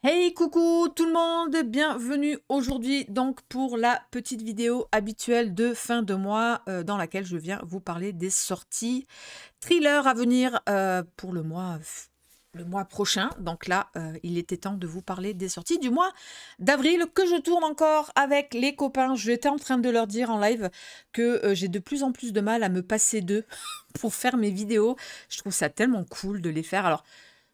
Hey coucou tout le monde, bienvenue aujourd'hui donc pour la petite vidéo habituelle de fin de mois dans laquelle je viens vous parler des sorties thrillers à venir pour le mois prochain. Donc là, il était temps de vous parler des sorties du mois d'avril que je tourne encore avec les copains. J'étais en train de leur dire en live que j'ai de plus en plus de mal à me passer d'eux pour faire mes vidéos. Je trouve ça tellement cool de les faire. Alors,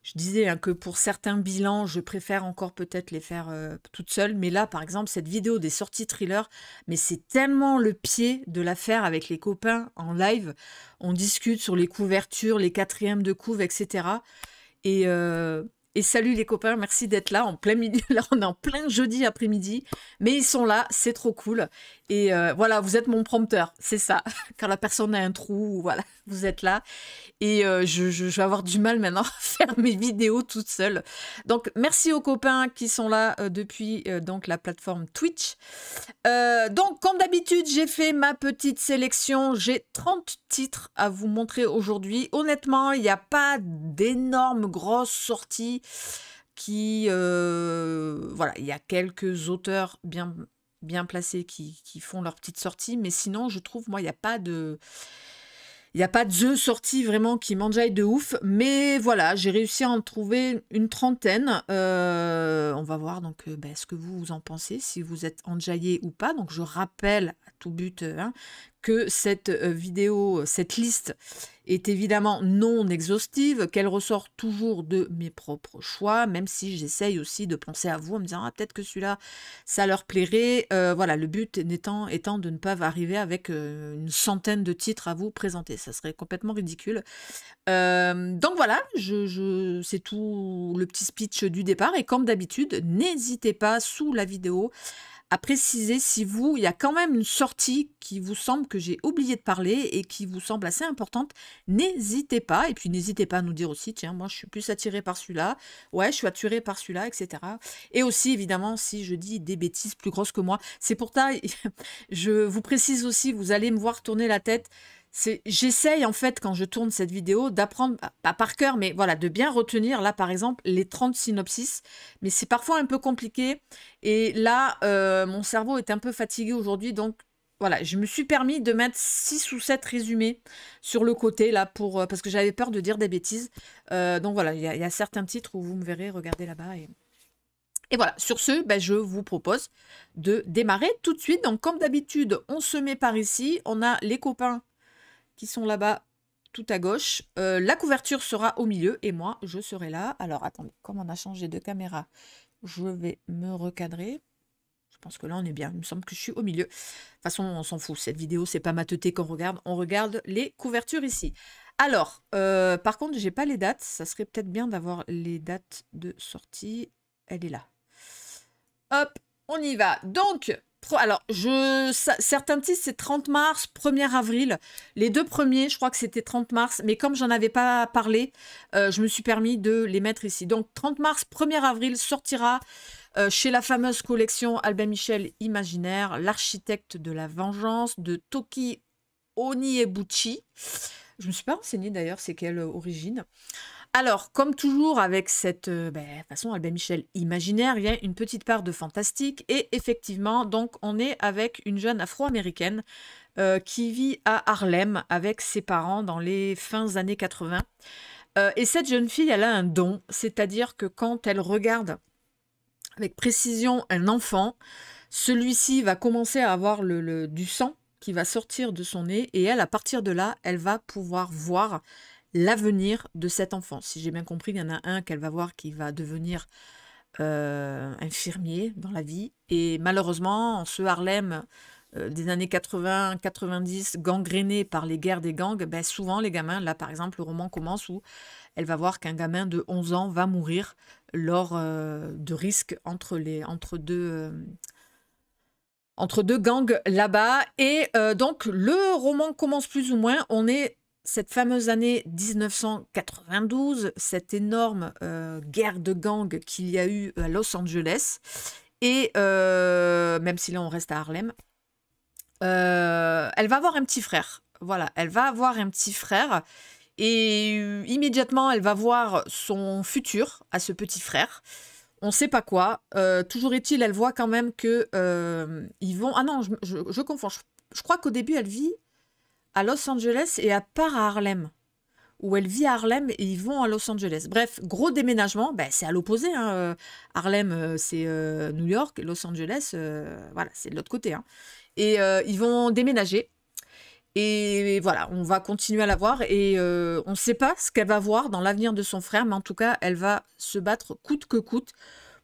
je disais hein, que pour certains bilans, je préfère encore peut-être les faire toute seule. Mais là, par exemple, cette vidéo des sorties thriller, mais c'est tellement le pied de la faire avec les copains en live. On discute sur les couvertures, les quatrièmes de couve, etc. Et, euh, et salut les copains, merci d'être là en plein midi. Là, on est en plein jeudi après-midi, mais ils sont là, c'est trop cool. Et voilà, vous êtes mon prompteur, c'est ça. Quand la personne a un trou, voilà, vous êtes là. Et je vais avoir du mal maintenant à faire mes vidéos toute seule. Donc, merci aux copains qui sont là depuis donc la plateforme Twitch. Donc, comme d'habitude, j'ai fait ma petite sélection. J'ai 30 titres à vous montrer aujourd'hui. Honnêtement, il n'y a pas d'énormes grosses sorties voilà, il y a quelques auteurs bien placés qui font leur petite sortie. Mais sinon, je trouve, moi, il n'y a pas de... Il n'y a pas de sortie vraiment qui m'enjaille de ouf, mais voilà, j'ai réussi à en trouver une trentaine. On va voir donc ce que vous en pensez, si vous êtes enjaillé ou pas. Donc je rappelle à tout but que cette vidéo, cette liste est évidemment non exhaustive, qu'elle ressort toujours de mes propres choix, même si j'essaye aussi de penser à vous en me disant ah, peut-être que celui-là, ça leur plairait. Voilà, le but étant de ne pas arriver avec une centaine de titres à vous présenter. Ça serait complètement ridicule. Donc voilà, c'est tout le petit speech du départ. Et comme d'habitude, n'hésitez pas sous la vidéo à préciser si il y a quand même une sortie qui vous semble que j'ai oublié de parler et qui vous semble assez importante, n'hésitez pas. Et puis n'hésitez pas à nous dire aussi, tiens, moi je suis plus attirée par celui-là, ouais, je suis attirée par celui-là, etc. Et aussi, évidemment, si je dis des bêtises plus grosses que moi, c'est pour ça, je vous précise aussi, vous allez me voir tourner la tête. J'essaye en fait quand je tourne cette vidéo d'apprendre, pas par cœur, mais voilà, de bien retenir là par exemple les 30 synopsis, mais c'est parfois un peu compliqué et là mon cerveau est un peu fatigué aujourd'hui, donc voilà, je me suis permis de mettre 6 ou 7 résumés sur le côté là parce que j'avais peur de dire des bêtises. Donc voilà, il y a certains titres où vous me verrez, regardez là-bas et voilà, sur ce, je vous propose de démarrer tout de suite. Donc comme d'habitude, on se met par ici, on a les copains qui sont là-bas tout à gauche. La couverture sera au milieu et moi, je serai là. Alors, attendez, comme on a changé de caméra, je vais me recadrer. Je pense que là, on est bien. Il me semble que je suis au milieu. De toute façon, on s'en fout. Cette vidéo, c'est pas ma teuté qu'on regarde. On regarde les couvertures ici. Alors, par contre, j'ai pas les dates. Ça serait peut-être bien d'avoir les dates de sortie. Elle est là. Hop, on y va. Donc... Alors, certains titres, c'est 30 mars, 1er avril. Les deux premiers, je crois que c'était 30 mars. Mais comme j'en avais pas parlé, je me suis permis de les mettre ici. Donc, 30 mars, 1er avril, sortira chez la fameuse collection Albin Michel Imaginaire, l'architecte de la vengeance de Toki Onyebuchi. Je me suis pas renseignée d'ailleurs, c'est quelle origine. Alors, comme toujours avec cette façon Albin Michel imaginaire, il y a une petite part de fantastique et effectivement, donc on est avec une jeune afro-américaine qui vit à Harlem avec ses parents dans les fins années 80. Et cette jeune fille, elle a un don, c'est-à-dire que quand elle regarde avec précision un enfant, celui-ci va commencer à avoir du sang qui va sortir de son nez et elle, à partir de là, elle va pouvoir voir l'avenir de cet enfant. Si j'ai bien compris, il y en a un qu'elle va voir qui va devenir infirmier dans la vie. Et malheureusement, en ce Harlem des années 80-90, gangréné par les guerres des gangs, souvent les gamins, là par exemple, le roman commence où elle va voir qu'un gamin de 11 ans va mourir lors de risques entre deux gangs là-bas. Et donc, le roman commence plus ou moins. On est cette fameuse année 1992, cette énorme guerre de gangs qu'il y a eu à Los Angeles. Et même si là, on reste à Harlem, elle va avoir un petit frère. Voilà, elle va avoir un petit frère. Et immédiatement, elle va voir son futur à ce petit frère. On ne sait pas quoi. Toujours est-il, elle voit quand même que ils vont... Ah non, je confonds. Je crois qu'au début, elle vit à Los Angeles et elle part à Harlem. Où elle vit à Harlem et ils vont à Los Angeles. Bref, gros déménagement. Ben, c'est à l'opposé. Hein. Harlem, c'est New York. Los Angeles, voilà, c'est de l'autre côté. Hein. Et ils vont déménager. Et voilà, on va continuer à la voir. Et on ne sait pas ce qu'elle va voir dans l'avenir de son frère. Mais en tout cas, elle va se battre coûte que coûte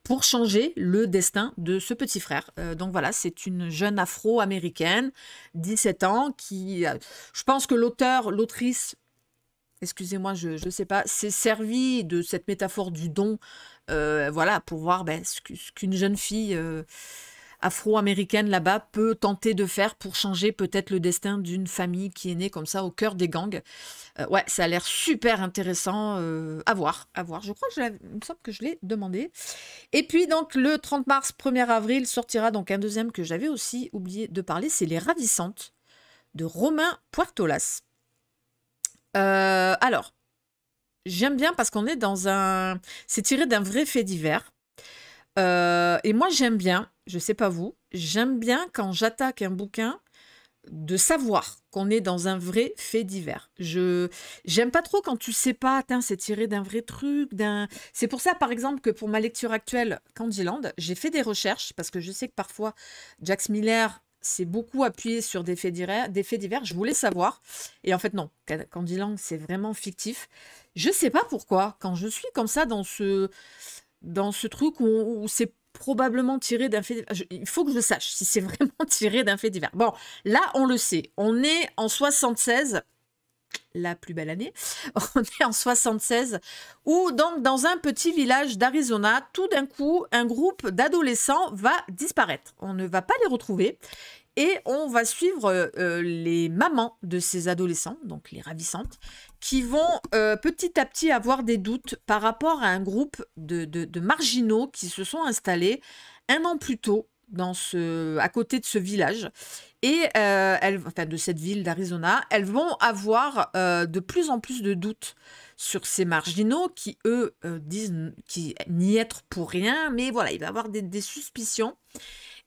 pour changer le destin de ce petit frère. Donc voilà, c'est une jeune afro-américaine, 17 ans, qui... je pense que l'autrice, excusez-moi, je ne sais pas, s'est servi de cette métaphore du don, voilà, pour voir ben, ce qu'une jeune fille afro-américaine là-bas peut tenter de faire pour changer peut-être le destin d'une famille qui est née comme ça au cœur des gangs. Ouais, ça a l'air super intéressant à voir, à voir. Je crois que il me semble que je l'ai demandé. Et puis donc le 30 mars, 1er avril sortira donc un deuxième que j'avais aussi oublié de parler, c'est Les Ravissantes de Romain Puertolas. Alors, j'aime bien parce qu'on est dans un... C'est tiré d'un vrai fait divers. Et moi, j'aime bien, je sais pas vous, j'aime bien quand j'attaque un bouquin de savoir qu'on est dans un vrai fait divers. J'aime pas trop quand tu sais pas, c'est tiré d'un vrai truc, C'est pour ça, par exemple, que pour ma lecture actuelle, Candyland, j'ai fait des recherches, parce que je sais que parfois, Jax Miller s'est beaucoup appuyé sur des faits divers, je voulais savoir. Et en fait, non, Candyland, c'est vraiment fictif. Je sais pas pourquoi, quand je suis comme ça dans ce truc où c'est probablement tiré d'un fait divers. Il faut que je sache si c'est vraiment tiré d'un fait divers. Bon, là, on le sait. On est en 76, la plus belle année. On est en 76, où donc dans un petit village d'Arizona, tout d'un coup, un groupe d'adolescents va disparaître. On ne va pas les retrouver. Et on va suivre les mamans de ces adolescents, donc les ravissantes, qui vont petit à petit avoir des doutes par rapport à un groupe de marginaux qui se sont installés un an plus tôt à côté de ce village et de cette ville d'Arizona. Elles vont avoir de plus en plus de doutes sur ces marginaux qui, eux, disent n'y être pour rien, mais voilà, il va y avoir des suspicions.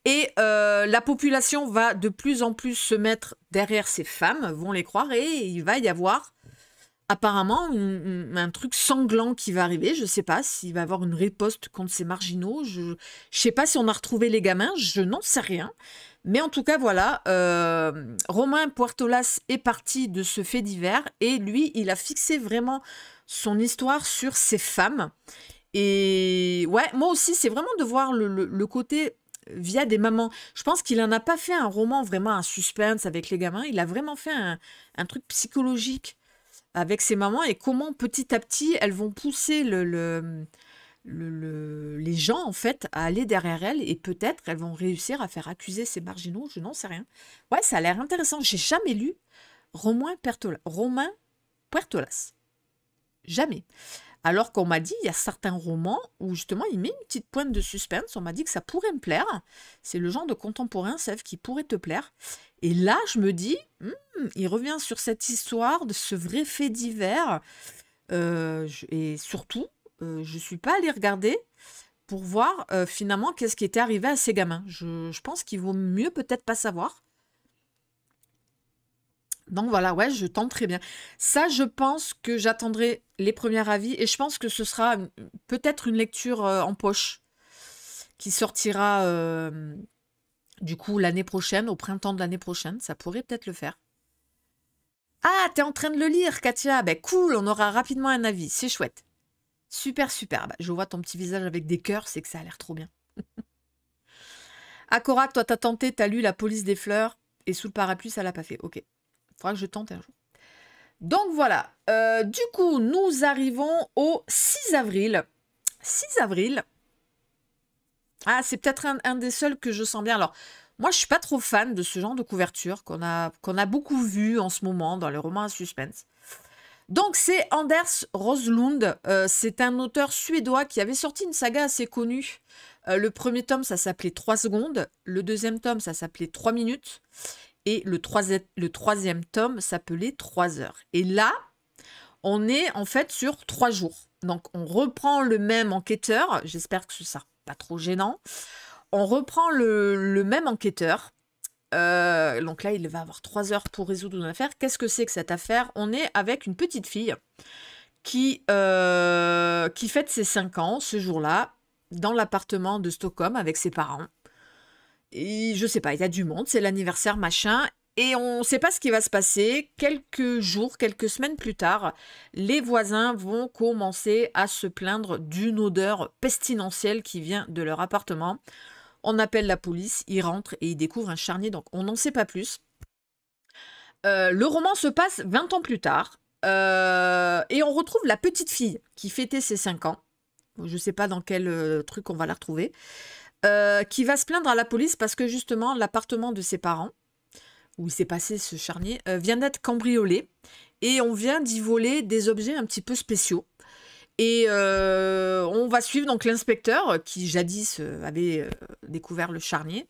Et la population va de plus en plus se mettre derrière ces femmes, vont les croire, et il va y avoir apparemment un truc sanglant qui va arriver. Je ne sais pas s'il va y avoir une riposte contre ces marginaux. Je ne sais pas si on a retrouvé les gamins, je n'en sais rien. Mais en tout cas, voilà, Romain Puertolas est parti de ce fait divers, et lui, il a fixé vraiment son histoire sur ces femmes. Et ouais, moi aussi, c'est vraiment de voir le côté... via des mamans. Je pense qu'il n'en a pas fait un roman vraiment un suspense avec les gamins. Il a vraiment fait un truc psychologique avec ses mamans et comment petit à petit elles vont pousser les gens en fait à aller derrière elles et peut-être elles vont réussir à faire accuser ces marginaux. Je n'en sais rien. Ouais, ça a l'air intéressant. J'ai jamais lu Romain Puertolas. Jamais. Alors qu'on m'a dit, il y a certains romans où justement il met une petite pointe de suspense. On m'a dit que ça pourrait me plaire. C'est le genre de contemporain, Sèvres, qui pourrait te plaire. Et là, je me dis, il revient sur cette histoire de ce vrai fait divers. Et surtout, je ne suis pas allée regarder pour voir finalement qu'est-ce qui était arrivé à ces gamins. Je pense qu'il vaut mieux peut-être pas savoir. Donc voilà, ouais, je tente très bien. Ça, je pense que j'attendrai les premiers avis et je pense que ce sera peut-être une lecture en poche qui sortira du coup l'année prochaine, au printemps de l'année prochaine. Ça pourrait peut-être le faire. Ah, t'es en train de le lire, Katia. Ben cool, on aura rapidement un avis. C'est chouette. Super, super. Bah, je vois ton petit visage avec des cœurs, c'est que ça a l'air trop bien. Acorac, toi, t'as tenté, t'as lu La police des fleurs et Sous le parapluie, ça l'a pas fait. Ok. Faudra que je tente un jour. Donc voilà, du coup, nous arrivons au 6 avril. 6 avril. Ah, c'est peut-être un des seuls que je sens bien. Alors, moi, je suis pas trop fan de ce genre de couverture qu'on a beaucoup vu en ce moment dans les romans à suspense. Donc, c'est Anders Roslund. C'est un auteur suédois qui avait sorti une saga assez connue. Le premier tome, ça s'appelait 3 secondes. Le deuxième tome, ça s'appelait 3 minutes. Et le troisième tome s'appelait 3 heures. Et là, on est en fait sur 3 jours. Donc, on reprend le même enquêteur. J'espère que ce sera pas trop gênant. On reprend le même enquêteur. Donc là, il va avoir 3 heures pour résoudre une affaire. Qu'est-ce que c'est que cette affaire? On est avec une petite fille qui fête ses 5 ans ce jour-là dans l'appartement de Stockholm avec ses parents. Et je sais pas, il y a du monde, c'est l'anniversaire, machin. Et on ne sait pas ce qui va se passer. Quelques jours, quelques semaines plus tard, les voisins vont commencer à se plaindre d'une odeur pestilentielle qui vient de leur appartement. On appelle la police, ils rentrent et ils découvrent un charnier, donc on n'en sait pas plus. Le roman se passe 20 ans plus tard, et on retrouve la petite fille qui fêtait ses 5 ans. Je ne sais pas dans quel truc on va la retrouver. Qui va se plaindre à la police parce que justement l'appartement de ses parents, où il s'est passé ce charnier, vient d'être cambriolé et on vient d'y voler des objets un petit peu spéciaux. Et on va suivre donc l'inspecteur qui jadis avait découvert le charnier,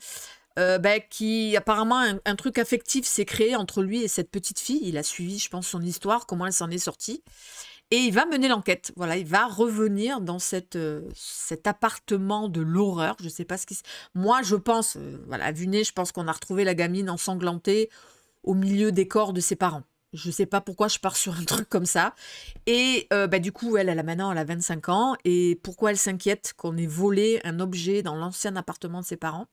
qui apparemment un truc affectif s'est créé entre lui et cette petite fille. Il a suivi, je pense, son histoire, comment elle s'en est sortie. Et il va mener l'enquête. Voilà, il va revenir dans cet appartement de l'horreur. Je ne sais pas ce qui... Moi, je pense, voilà, vu nez, je pense qu'on a retrouvé la gamine ensanglantée au milieu des corps de ses parents. Je ne sais pas pourquoi je pars sur un truc comme ça. Et du coup, elle a 25 ans. Et pourquoi elle s'inquiète qu'on ait volé un objet dans l'ancien appartement de ses parents?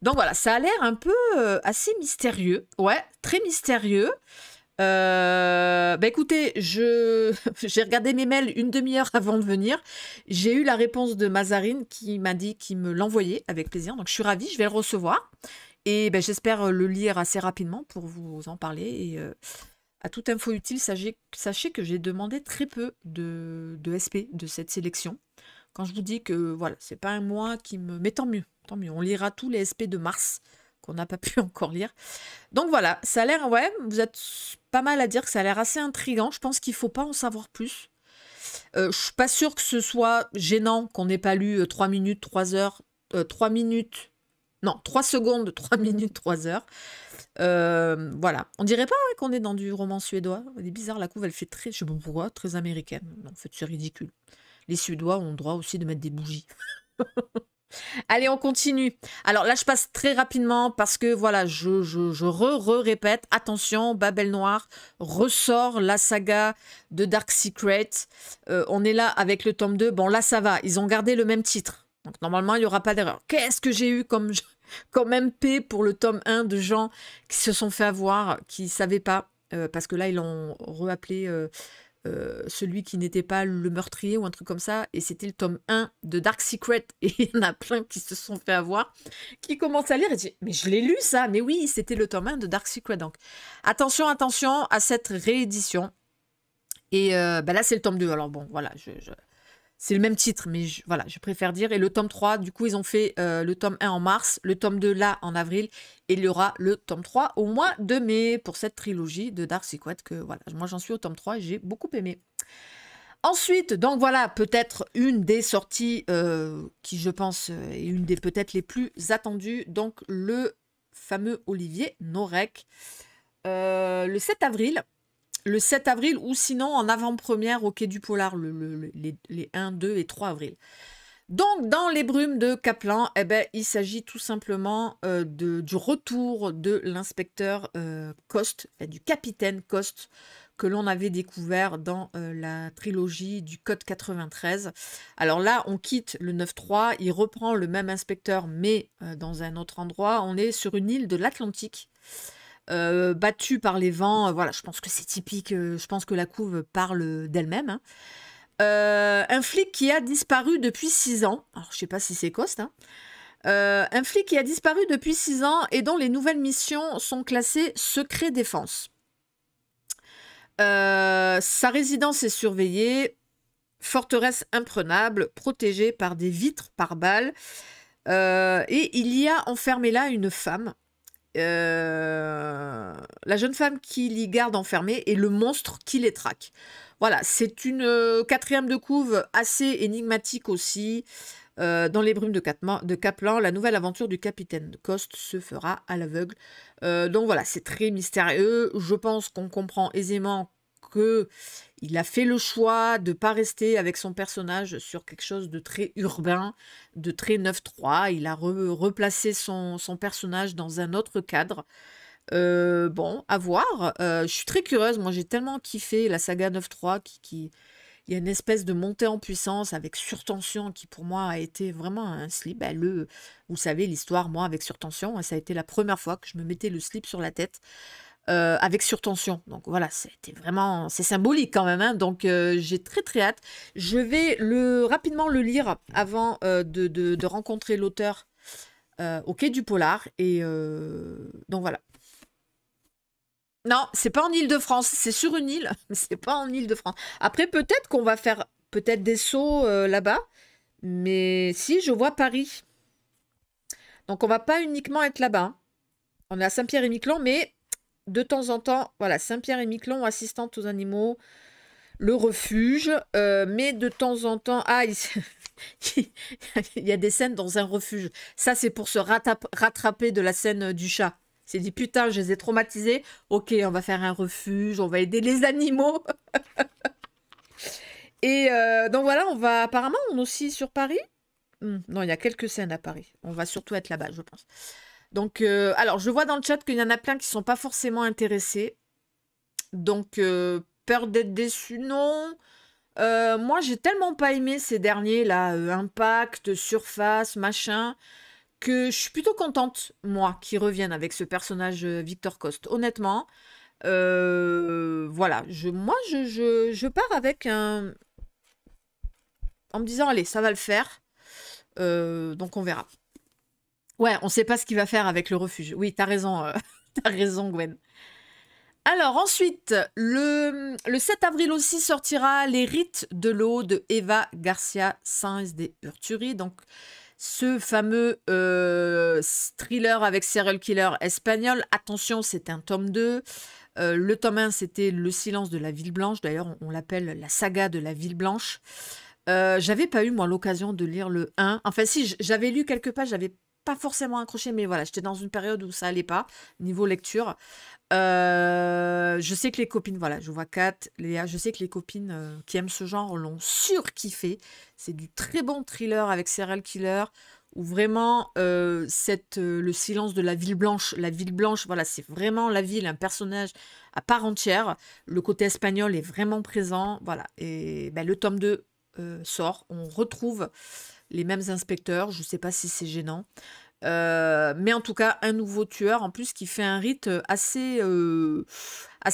Donc voilà, ça a l'air un peu assez mystérieux. Ouais, très mystérieux. Écoutez, j'ai regardé mes mails une demi-heure avant de venir. J'ai eu la réponse de Mazarine qui m'a dit qu'il me l'envoyait avec plaisir. Donc je suis ravie, je vais le recevoir. Et j'espère le lire assez rapidement pour vous en parler. Et à toute info utile, sachez que j'ai demandé très peu de SP de cette sélection. Quand je vous dis que voilà, c'est pas un mois qui me... Mais tant mieux, tant mieux. On lira tous les SP de mars qu'on n'a pas pu encore lire. Donc voilà, ça a l'air, ouais, vous êtes pas mal à dire que ça a l'air assez intriguant. Je pense qu'il faut pas en savoir plus. Je suis pas sûre que ce soit gênant qu'on n'ait pas lu 3 minutes, 3 heures, 3 minutes, non, 3 secondes, 3 minutes, 3 heures. Voilà, on dirait pas qu'on est dans du roman suédois. Elle est bizarre, la couve, elle fait très, je sais pas pourquoi, très américaine. Non, en fait, c'est ridicule. Les Suédois ont le droit aussi de mettre des bougies. Allez, on continue. Alors là, je passe très rapidement parce que voilà, je répète, attention, Babel Noir ressort la saga de Dark Secret. On est là avec le tome 2. Bon, là, ça va. Ils ont gardé le même titre. Donc normalement, il n'y aura pas d'erreur. Qu'est-ce que j'ai eu comme MP pour le tome 1 de gens qui se sont fait avoir, qui ne savaient pas, parce que là, ils l'ont reappelé... celui qui n'était pas le meurtrier ou un truc comme ça, et c'était le tome 1 de Dark Secret, et il y en a plein qui se sont fait avoir, qui commencent à lire et disent mais je l'ai lu ça, mais oui, c'était le tome 1 de Dark Secret. Donc attention à cette réédition. Et là c'est le tome 2, alors bon voilà, c'est le même titre, mais voilà, je préfère dire. Et le tome 3, du coup, ils ont fait le tome 1 en mars, le tome 2 là en avril, et il y aura le tome 3 au mois de mai pour cette trilogie de Dark Secret que voilà, moi j'en suis au tome 3 et j'ai beaucoup aimé. Ensuite, donc voilà, peut-être une des sorties qui, je pense, est une des peut-être les plus attendues, donc le fameux Olivier Norek, le 7 avril. Le 7 avril ou sinon en avant-première au Quai du Polar, les 1, 2 et 3 avril. Donc, dans les brumes de Kaplan, il s'agit tout simplement du retour de l'inspecteur Coste, du capitaine Coste, que l'on avait découvert dans la trilogie du Code 93. Alors là, on quitte le 9-3, il reprend le même inspecteur, mais dans un autre endroit. On est sur une île de l'Atlantique. Battu par les vents, voilà, je pense que c'est typique, je pense que la couve parle d'elle-même. Hein. Un flic qui a disparu depuis 6 ans, alors je sais pas si c'est Coste, hein. Un flic qui a disparu depuis 6 ans et dont les nouvelles missions sont classées secret défense. Sa résidence est surveillée, forteresse imprenable, protégée par des vitres par balles, et il y a enfermé là une femme. La jeune femme qui l'y garde enfermée et le monstre qui les traque. Voilà, c'est une 4e de couve assez énigmatique aussi. Dans les brumes de Kaplan, la nouvelle aventure du capitaine Coste se fera à l'aveugle. Donc voilà, c'est très mystérieux. Je pense qu'on comprend aisément que il a fait le choix de pas rester avec son personnage sur quelque chose de très urbain, de très 9-3. Il a replacé son personnage dans un autre cadre. Bon, à voir. Je suis très curieuse. Moi, j'ai tellement kiffé la saga 9-3 il y a une espèce de montée en puissance avec Surtension qui, pour moi, a été vraiment un slip. Ben, vous savez, l'histoire, moi, avec Surtension, ça a été la première fois que je me mettais le slip sur la tête avec Surtension. Donc voilà, c'était vraiment, c'est symbolique quand même, hein. Donc j'ai très très hâte. Je vais rapidement le lire avant de rencontrer l'auteur au Quai du Polar. Et donc voilà. Non, c'est pas en Île-de-France, c'est sur une île, mais c'est pas en Île-de-France. Après, peut-être qu'on va faire peut-être des sauts là-bas, mais si, je vois Paris. Donc on va pas uniquement être là-bas, hein. On est à Saint-Pierre-et-Miquelon, mais de temps en temps, voilà, Saint-Pierre-et-Miquelon, assistante aux animaux, le refuge, mais de temps en temps, il y a des scènes dans un refuge. Ça, c'est pour se rattraper de la scène du chat. C'est dit, putain, je les ai traumatisés. Ok, on va faire un refuge, on va aider les animaux. Et donc voilà, apparemment, on est aussi sur Paris. Non, il y a quelques scènes à Paris. On va surtout être là-bas, je pense. Donc, alors, je vois dans le chat qu'il y en a plein qui ne sont pas forcément intéressés. Donc, peur d'être déçu, non. Moi, j'ai tellement pas aimé ces derniers, là, Impact, Surface, machin, que je suis plutôt contente, moi, qu'ils reviennent avec ce personnage Victor Coste. Honnêtement, voilà, je pars avec un... en me disant, allez, ça va le faire. Donc, on verra. Ouais, on sait pas ce qu'il va faire avec le refuge. Oui, t'as raison, t'as raison, Gwen. Alors ensuite, le 7 avril aussi sortira Les Rites de l'eau de Eva Garcia Sáenz de Urturi. Donc, ce fameux thriller avec serial killer espagnol. Attention, c'est un tome 2. Le tome 1, c'était Le silence de la ville blanche. D'ailleurs, on l'appelle la saga de la ville blanche. J'avais pas eu, moi, l'occasion de lire le 1. Enfin, si, j'avais lu quelques pages, j'avais pas forcément accroché, mais voilà, j'étais dans une période où ça allait pas, niveau lecture. Je sais que les copines, voilà, je vois Kat, Léa, je sais que les copines qui aiment ce genre l'ont surkiffé. C'est du très bon thriller avec serial killer, où vraiment, le silence de la ville blanche, voilà, c'est vraiment la ville, un personnage à part entière. Le côté espagnol est vraiment présent, voilà. Et ben, le tome 2 sort, on retrouve les mêmes inspecteurs, je sais pas si c'est gênant. Mais en tout cas, un nouveau tueur, en plus, qui fait un rite assez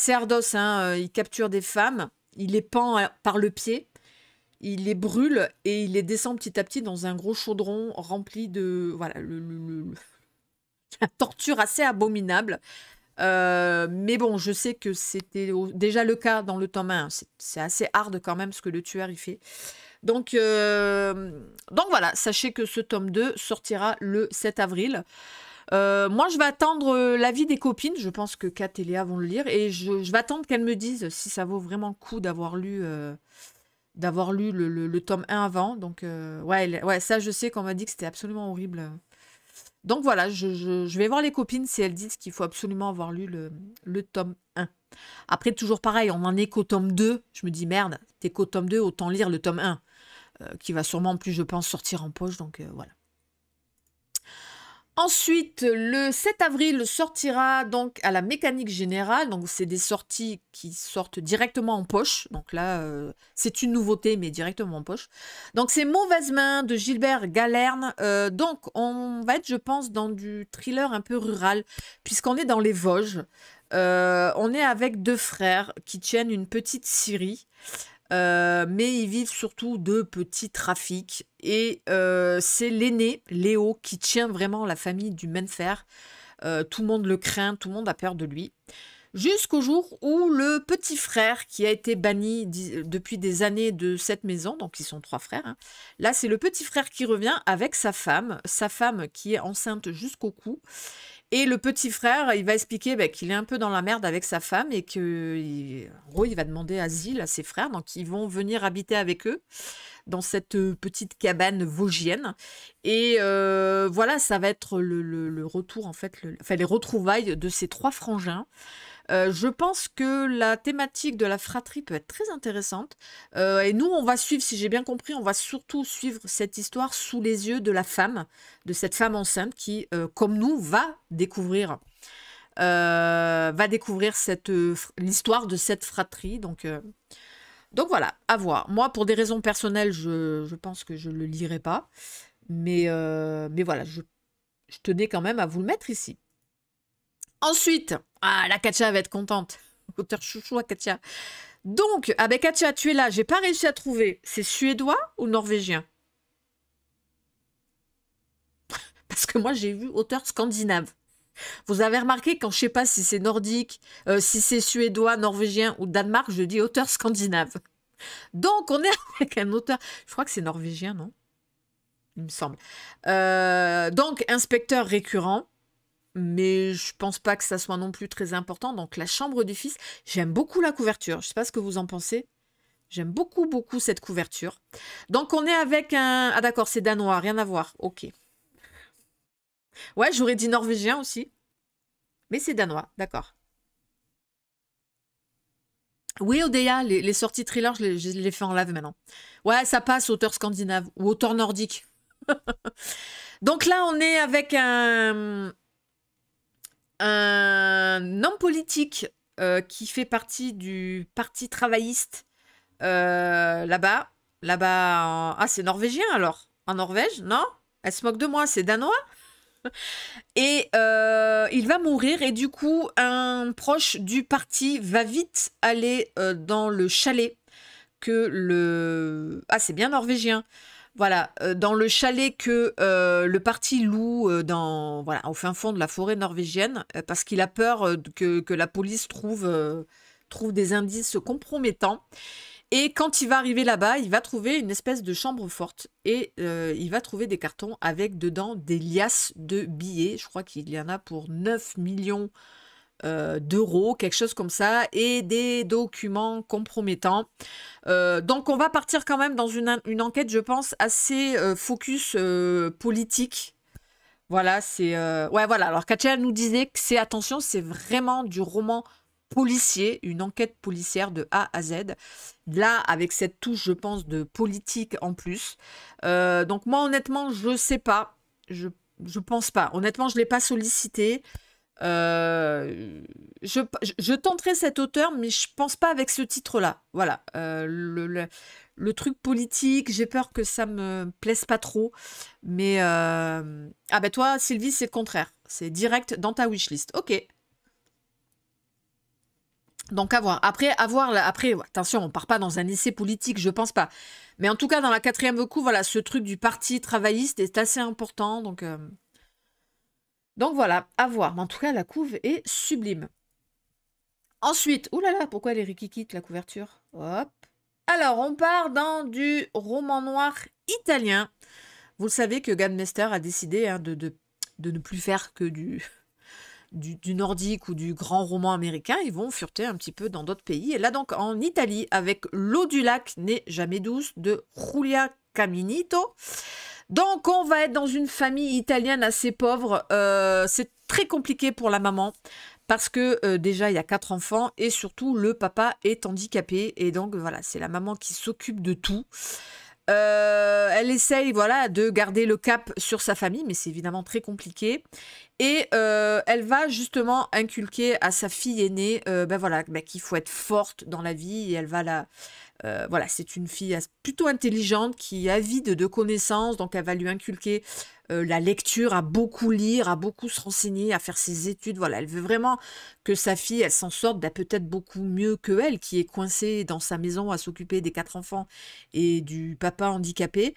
ardos, hein. Il capture des femmes, il les pend par le pied, il les brûle et il les descend petit à petit dans un gros chaudron rempli de... Voilà, la torture assez abominable. Mais bon, je sais que c'était déjà le cas dans le tome 1. C'est assez hard quand même ce que le tueur il fait. Donc voilà, sachez que ce tome 2 sortira le 7 avril. Moi, je vais attendre l'avis des copines. Je pense que Kat et Léa vont le lire. Et je vais attendre qu'elles me disent si ça vaut vraiment le coup d'avoir lu le tome 1 avant. Donc, ouais, ça, je sais qu'on m'a dit que c'était absolument horrible. Donc voilà, je vais voir les copines si elles disent qu'il faut absolument avoir lu le tome 1. Après, toujours pareil, on n'en est qu'au tome 2. Je me dis, merde, t'es qu'au tome 2, autant lire le tome 1. Qui va sûrement, en plus, je pense, sortir en poche. Donc voilà. Ensuite, le 7 avril sortira donc à la Mécanique Générale. Donc, c'est des sorties qui sortent directement en poche. Donc là, c'est une nouveauté, mais directement en poche. Donc, c'est Mauvaise Main de Gilbert Galerne. Donc, on va être, je pense, dans du thriller un peu rural, puisqu'on est dans les Vosges. On est avec deux frères qui tiennent une petite scierie. Mais ils vivent surtout de petits trafics. Et c'est l'aîné, Léo, qui tient vraiment la famille du Menfer. Tout le monde le craint, tout le monde a peur de lui. Jusqu'au jour où le petit frère, qui a été banni depuis des années de cette maison, donc ils sont trois frères, hein. Là, c'est le petit frère qui revient avec sa femme qui est enceinte jusqu'au cou. Et le petit frère, il va expliquer qu'il est un peu dans la merde avec sa femme et qu'en gros, il va demander asile à ses frères. Donc, ils vont venir habiter avec eux dans cette petite cabane vosgienne. Et voilà, ça va être le retour, en fait, les retrouvailles de ces trois frangins. Je pense que la thématique de la fratrie peut être très intéressante. Et nous, on va suivre, si j'ai bien compris, on va surtout suivre cette histoire sous les yeux de la femme, de cette femme enceinte qui, comme nous, va découvrir l'histoire de cette fratrie. Donc voilà, à voir. Moi, pour des raisons personnelles, je pense que je ne le lirai pas. Mais voilà, je tenais quand même à vous le mettre ici. Ensuite, la Katia va être contente. Auteur chouchou à Katia. Donc, avec Katia, tu es là. J'ai pas réussi à trouver. C'est suédois ou norvégien? Parce que moi, j'ai vu auteur scandinave. Vous avez remarqué quand je sais pas si c'est nordique, si c'est suédois, norvégien ou Danemark, je dis auteur scandinave. Donc, on est avec un auteur. Je crois que c'est norvégien, non? Il me semble. Donc, inspecteur récurrent. Mais je pense pas que ça soit non plus très important. Donc, la chambre du fils, j'aime beaucoup la couverture. Je sais pas ce que vous en pensez. J'aime beaucoup, beaucoup cette couverture. Donc, on est avec un... Ah d'accord, c'est danois, rien à voir. Ok. Ouais, j'aurais dit norvégien aussi. Mais c'est danois, d'accord. Oui, Odeya, les sorties thrillers, je les fais en live maintenant. Ouais, ça passe, auteur scandinave ou auteur nordique. Donc là, on est avec un homme politique qui fait partie du parti travailliste là-bas. Ah, c'est norvégien alors? En Norvège? Non? Elle se moque de moi, c'est danois? Et il va mourir et du coup, un proche du parti va vite aller dans le chalet que le... Ah, c'est bien norvégien. Voilà, dans le chalet que le parti loue voilà, au fin fond de la forêt norvégienne, parce qu'il a peur que la police trouve des indices compromettants. Et quand il va arriver là-bas, il va trouver une espèce de chambre forte et il va trouver des cartons avec dedans des liasses de billets. Je crois qu'il y en a pour 9 millions d'euros, quelque chose comme ça, et des documents compromettants. Donc on va partir quand même dans une enquête, je pense, assez focus politique. Voilà, c'est... Ouais, voilà. Alors Katia nous disait que attention, c'est vraiment du roman policier, une enquête policière de A à Z. Là, avec cette touche, je pense, de politique en plus. Donc moi, honnêtement, je sais pas. Je pense pas. Honnêtement, je l'ai pas sollicité. Je tenterai cet auteur, mais je pense pas avec ce titre-là. Voilà. Le truc politique, j'ai peur que ça me plaise pas trop. Mais ah ben toi, Sylvie, c'est le contraire. C'est direct dans ta wishlist. Ok. Donc à voir. Après, attention, on part pas dans un essai politique, je pense pas. Mais en tout cas, dans la 4e coup, voilà, ce truc du parti travailliste est assez important. Donc voilà, à voir. Mais en tout cas, la couve est sublime. Ensuite, oulala, pourquoi elle est rikikite, la couverture? Hop. Alors, on part dans du roman noir italien. Vous le savez que Gandmeister a décidé de ne plus faire que du nordique ou du grand roman américain. Ils vont fureter un petit peu dans d'autres pays. Et là, donc, en Italie, avec L'eau du lac n'est jamais douce de Giulia Caminito. Donc, on va être dans une famille italienne assez pauvre. C'est très compliqué pour la maman parce que déjà, il y a 4 enfants et surtout, le papa est handicapé. Et donc, voilà, c'est la maman qui s'occupe de tout. Elle essaye, voilà, de garder le cap sur sa famille, mais c'est évidemment très compliqué. Et elle va justement inculquer à sa fille aînée, voilà, qu'il faut être forte dans la vie. Et elle va voilà, c'est une fille plutôt intelligente qui est avide de connaissances, donc elle va lui inculquer la lecture, à beaucoup lire, à beaucoup se renseigner, à faire ses études. Voilà, elle veut vraiment que sa fille, elle s'en sorte peut-être beaucoup mieux que elle, qui est coincée dans sa maison à s'occuper des 4 enfants et du papa handicapé.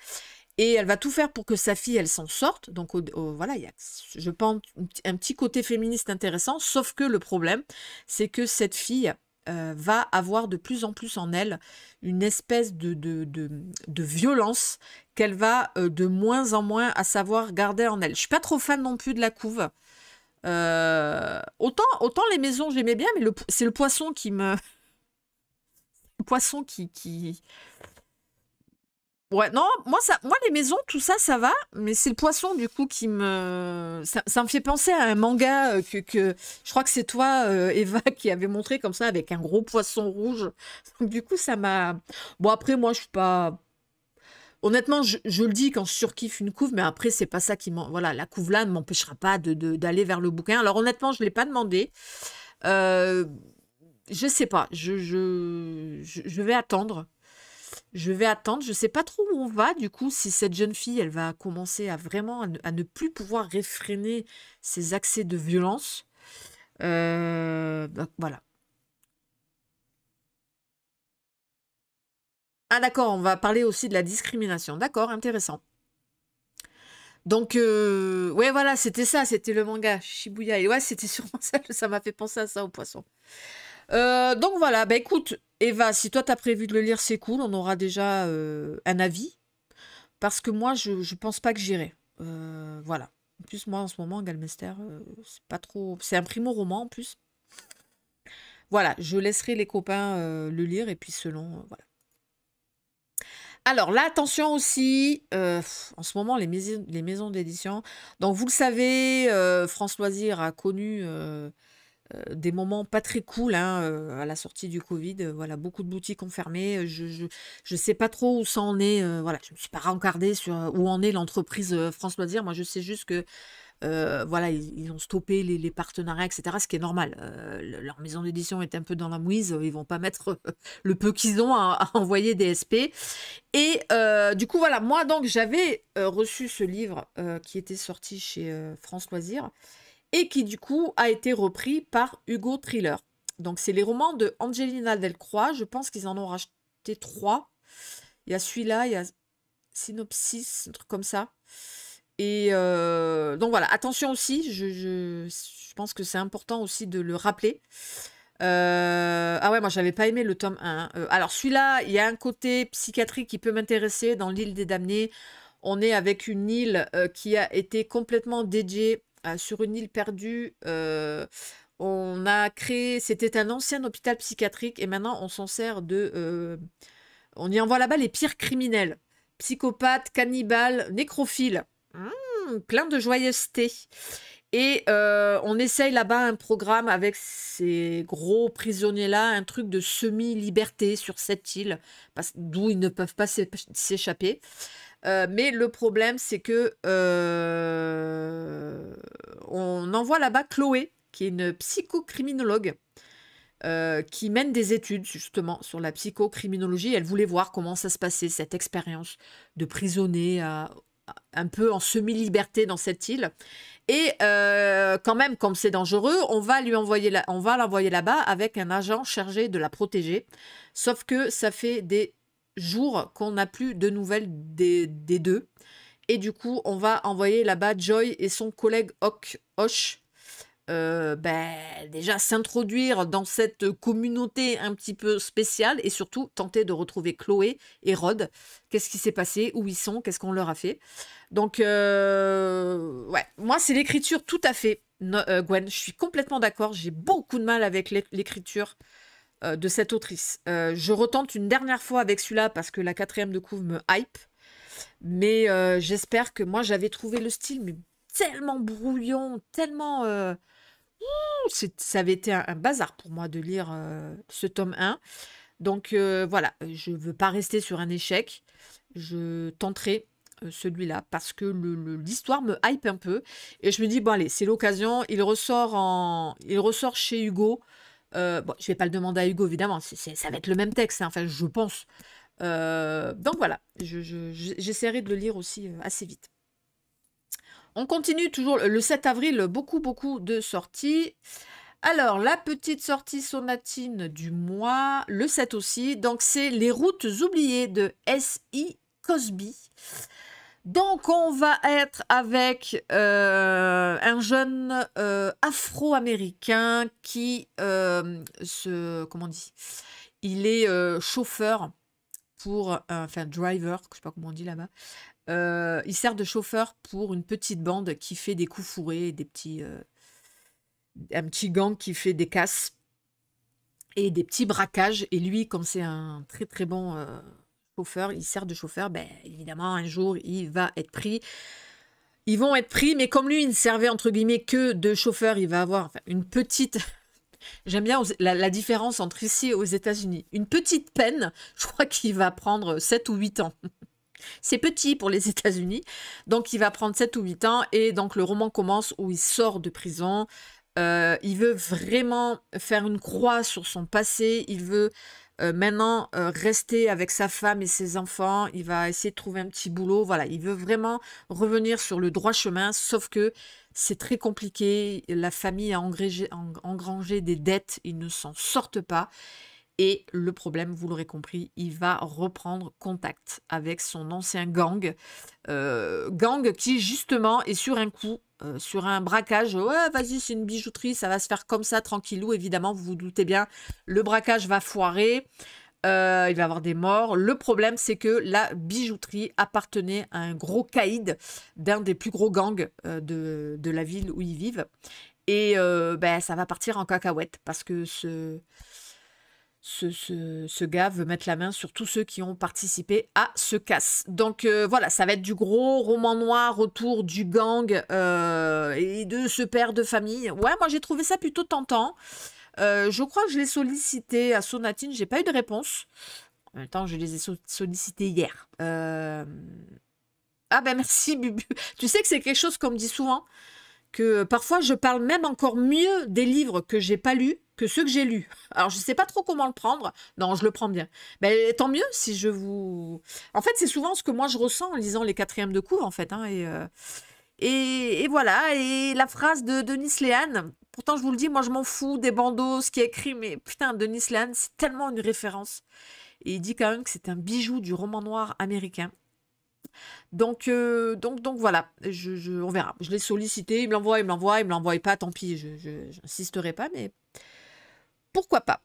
Et elle va tout faire pour que sa fille, elle s'en sorte. Donc voilà, il y a, je pense, un petit côté féministe intéressant. Sauf que le problème, c'est que cette fille va avoir de plus en plus en elle une espèce de violence qu'elle va de moins en moins à savoir garder en elle. Je suis pas trop fan non plus de la couve. Autant les maisons j'aimais bien, mais c'est le poisson qui me... Le poisson qui... Ouais, non, moi les maisons, tout ça, ça va, mais c'est le poisson du coup qui ça me fait penser à un manga je crois que c'est toi, Eva, qui avait montré comme ça avec un gros poisson rouge. Donc, du coup, ça m'a. Bon après, moi, je suis pas. Honnêtement, je le dis quand je surkiffe une couve, mais après, c'est pas ça qui m'en. Voilà, la couve là ne m'empêchera pas d'aller vers le bouquin. Alors honnêtement, je l'ai pas demandé. Euh, je sais pas. Je vais attendre. Je vais attendre. Je sais pas trop où on va, du coup, si cette jeune fille, elle va commencer à vraiment à ne plus pouvoir réfréner ses accès de violence. Voilà. Ah d'accord, on va parler aussi de la discrimination. D'accord, intéressant. Donc, ouais, voilà, c'était ça, c'était le manga Shibuya. Et ouais, c'était sûrement ça, ça m'a fait penser à ça, au poisson. Donc voilà, bah écoute, Eva, si toi t'as prévu de le lire, c'est cool, on aura déjà un avis. Parce que moi, je pense pas que j'irai. Voilà. En plus, moi, en ce moment, Galmester, c'est pas trop. C'est un primo-roman en plus. Voilà, je laisserai les copains le lire et puis selon. Voilà. Alors là, attention aussi, en ce moment, les maisons d'édition. Donc, vous le savez, France Loisirs a connu des moments pas très cool hein, à la sortie du Covid. Voilà, beaucoup de boutiques ont fermé. Je sais pas trop où ça en est. Voilà, je me suis pas rencardée sur où en est l'entreprise France Loisirs. Moi, je sais juste que voilà, ils ont stoppé les partenariats, etc. Ce qui est normal. Leur maison d'édition est un peu dans la mouise. Ils vont pas mettre le peu qu'ils ont à envoyer des SP. Et du coup, voilà, moi, donc, j'avais reçu ce livre qui était sorti chez France Loisirs et qui, du coup, a été repris par Hugo Thriller. Donc, c'est les romans de Angelina Delcroix. Je pense qu'ils en ont racheté 3. Il y a celui-là, il y a Synopsis, un truc comme ça. Et donc voilà, attention aussi, je pense que c'est important aussi de le rappeler. Ah ouais, moi j'avais pas aimé le tome 1. Alors celui-là, il y a un côté psychiatrique qui peut m'intéresser dans l'île des damnés. On est avec une île qui a été complètement dédiée sur une île perdue. On a créé, c'était un ancien hôpital psychiatrique et maintenant on s'en sert on y envoie là-bas les pires criminels. Psychopathes, cannibales, nécrophiles. Plein de joyeuseté. Et on essaye là-bas un programme avec ces gros prisonniers-là, un truc de semi-liberté sur cette île, d'où ils ne peuvent pas s'échapper. Mais le problème, c'est que on envoie là-bas Chloé, qui est une psychocriminologue, qui mène des études justement sur la psychocriminologie. Elle voulait voir comment ça se passait, cette expérience de prisonnier un peu en semi-liberté dans cette île. Et quand même, comme c'est dangereux, on va l'envoyer là-bas avec un agent chargé de la protéger. Sauf que ça fait des jours qu'on n'a plus de nouvelles des deux. Et du coup, on va envoyer là-bas Joy et son collègue Hosh. Déjà s'introduire dans cette communauté un petit peu spéciale et surtout tenter de retrouver Chloé et Rod. Qu'est-ce qui s'est passé? Où ils sont? Qu'est-ce qu'on leur a fait? Donc, ouais, moi, c'est l'écriture tout à fait, Gwen. Je suis complètement d'accord. J'ai beaucoup de mal avec l'écriture de cette autrice. Je retente une dernière fois avec celui-là parce que la 4e de couve me hype. Mais j'espère que moi, j'avais trouvé le style, mais tellement brouillon, tellement... ça avait été un bazar pour moi de lire ce tome 1. Donc voilà, je ne veux pas rester sur un échec. Je tenterai celui-là parce que l'histoire me hype un peu. Et je me dis, bon allez, c'est l'occasion. Il ressort chez Hugo. Bon, je vais pas le demander à Hugo, évidemment. Ça va être le même texte, hein, enfin, je pense. Donc voilà, j'essaierai de le lire aussi assez vite. On continue toujours le 7 avril, beaucoup de sorties. Alors, la petite sortie sonatine du mois, le 7 aussi, donc c'est Les routes oubliées de S.I. Cosby. Donc, on va être avec un jeune afro-américain qui comment on dit, il est chauffeur enfin driver, je sais pas comment on dit là-bas. Il sert de chauffeur pour une petite bande qui fait des coups fourrés, un petit gang qui fait des casses et des petits braquages. Et lui, comme c'est un très très bon chauffeur, il sert de chauffeur, ben, évidemment, un jour, il va être pris. Ils vont être pris, mais comme lui, il ne servait entre guillemets que de chauffeur, il va avoir une petite... J'aime bien la différence entre ici et aux États-Unis. Une petite peine, je crois qu'il va prendre 7 ou 8 ans. C'est petit pour les États-Unis, donc il va prendre 7 ou 8 ans, et donc le roman commence où il sort de prison. Il veut vraiment faire une croix sur son passé, il veut maintenant rester avec sa femme et ses enfants, il va essayer de trouver un petit boulot, voilà, il veut vraiment revenir sur le droit chemin, sauf que c'est très compliqué, la famille a engrangé des dettes, ils ne s'en sortent pas. Et le problème, vous l'aurez compris, il va reprendre contact avec son ancien gang. Gang qui, justement, est sur un coup, sur un braquage. Ouais, vas-y, c'est une bijouterie, ça va se faire comme ça, tranquillou. Évidemment, vous vous doutez bien, le braquage va foirer. Il va y avoir des morts. Le problème, c'est que la bijouterie appartenait à un gros caïd d'un des plus gros gangs de la ville où ils vivent. Et ben, ça va partir en cacahuète parce que ce gars veut mettre la main sur tous ceux qui ont participé à ce casse. Donc voilà, ça va être du gros roman noir autour du gang et de ce père de famille. Ouais, moi j'ai trouvé ça plutôt tentant. Je crois que je l'ai sollicité à Sonatine, j'ai pas eu de réponse. En même temps, je les ai sollicités hier. Ah ben merci Bubu. Tu sais que c'est quelque chose qu'on me dit souvent, que parfois je parle même encore mieux des livres que j'ai pas lus que ceux que j'ai lus. Alors je sais pas trop comment le prendre. Non, je le prends bien. Ben tant mieux si je vous... En fait, c'est souvent ce que moi je ressens en lisant les quatrièmes de couve, en fait. Hein, et voilà. Et la phrase de Denis Léane, pourtant je vous le dis, moi je m'en fous des bandeaux, ce qui est écrit, mais putain, Denis Léane, c'est tellement une référence. Et il dit quand même que c'est un bijou du roman noir américain. Donc voilà, on verra. Je l'ai sollicité, il me l'envoie, il me l'envoie pas, tant pis, je n'insisterai pas, mais pourquoi pas.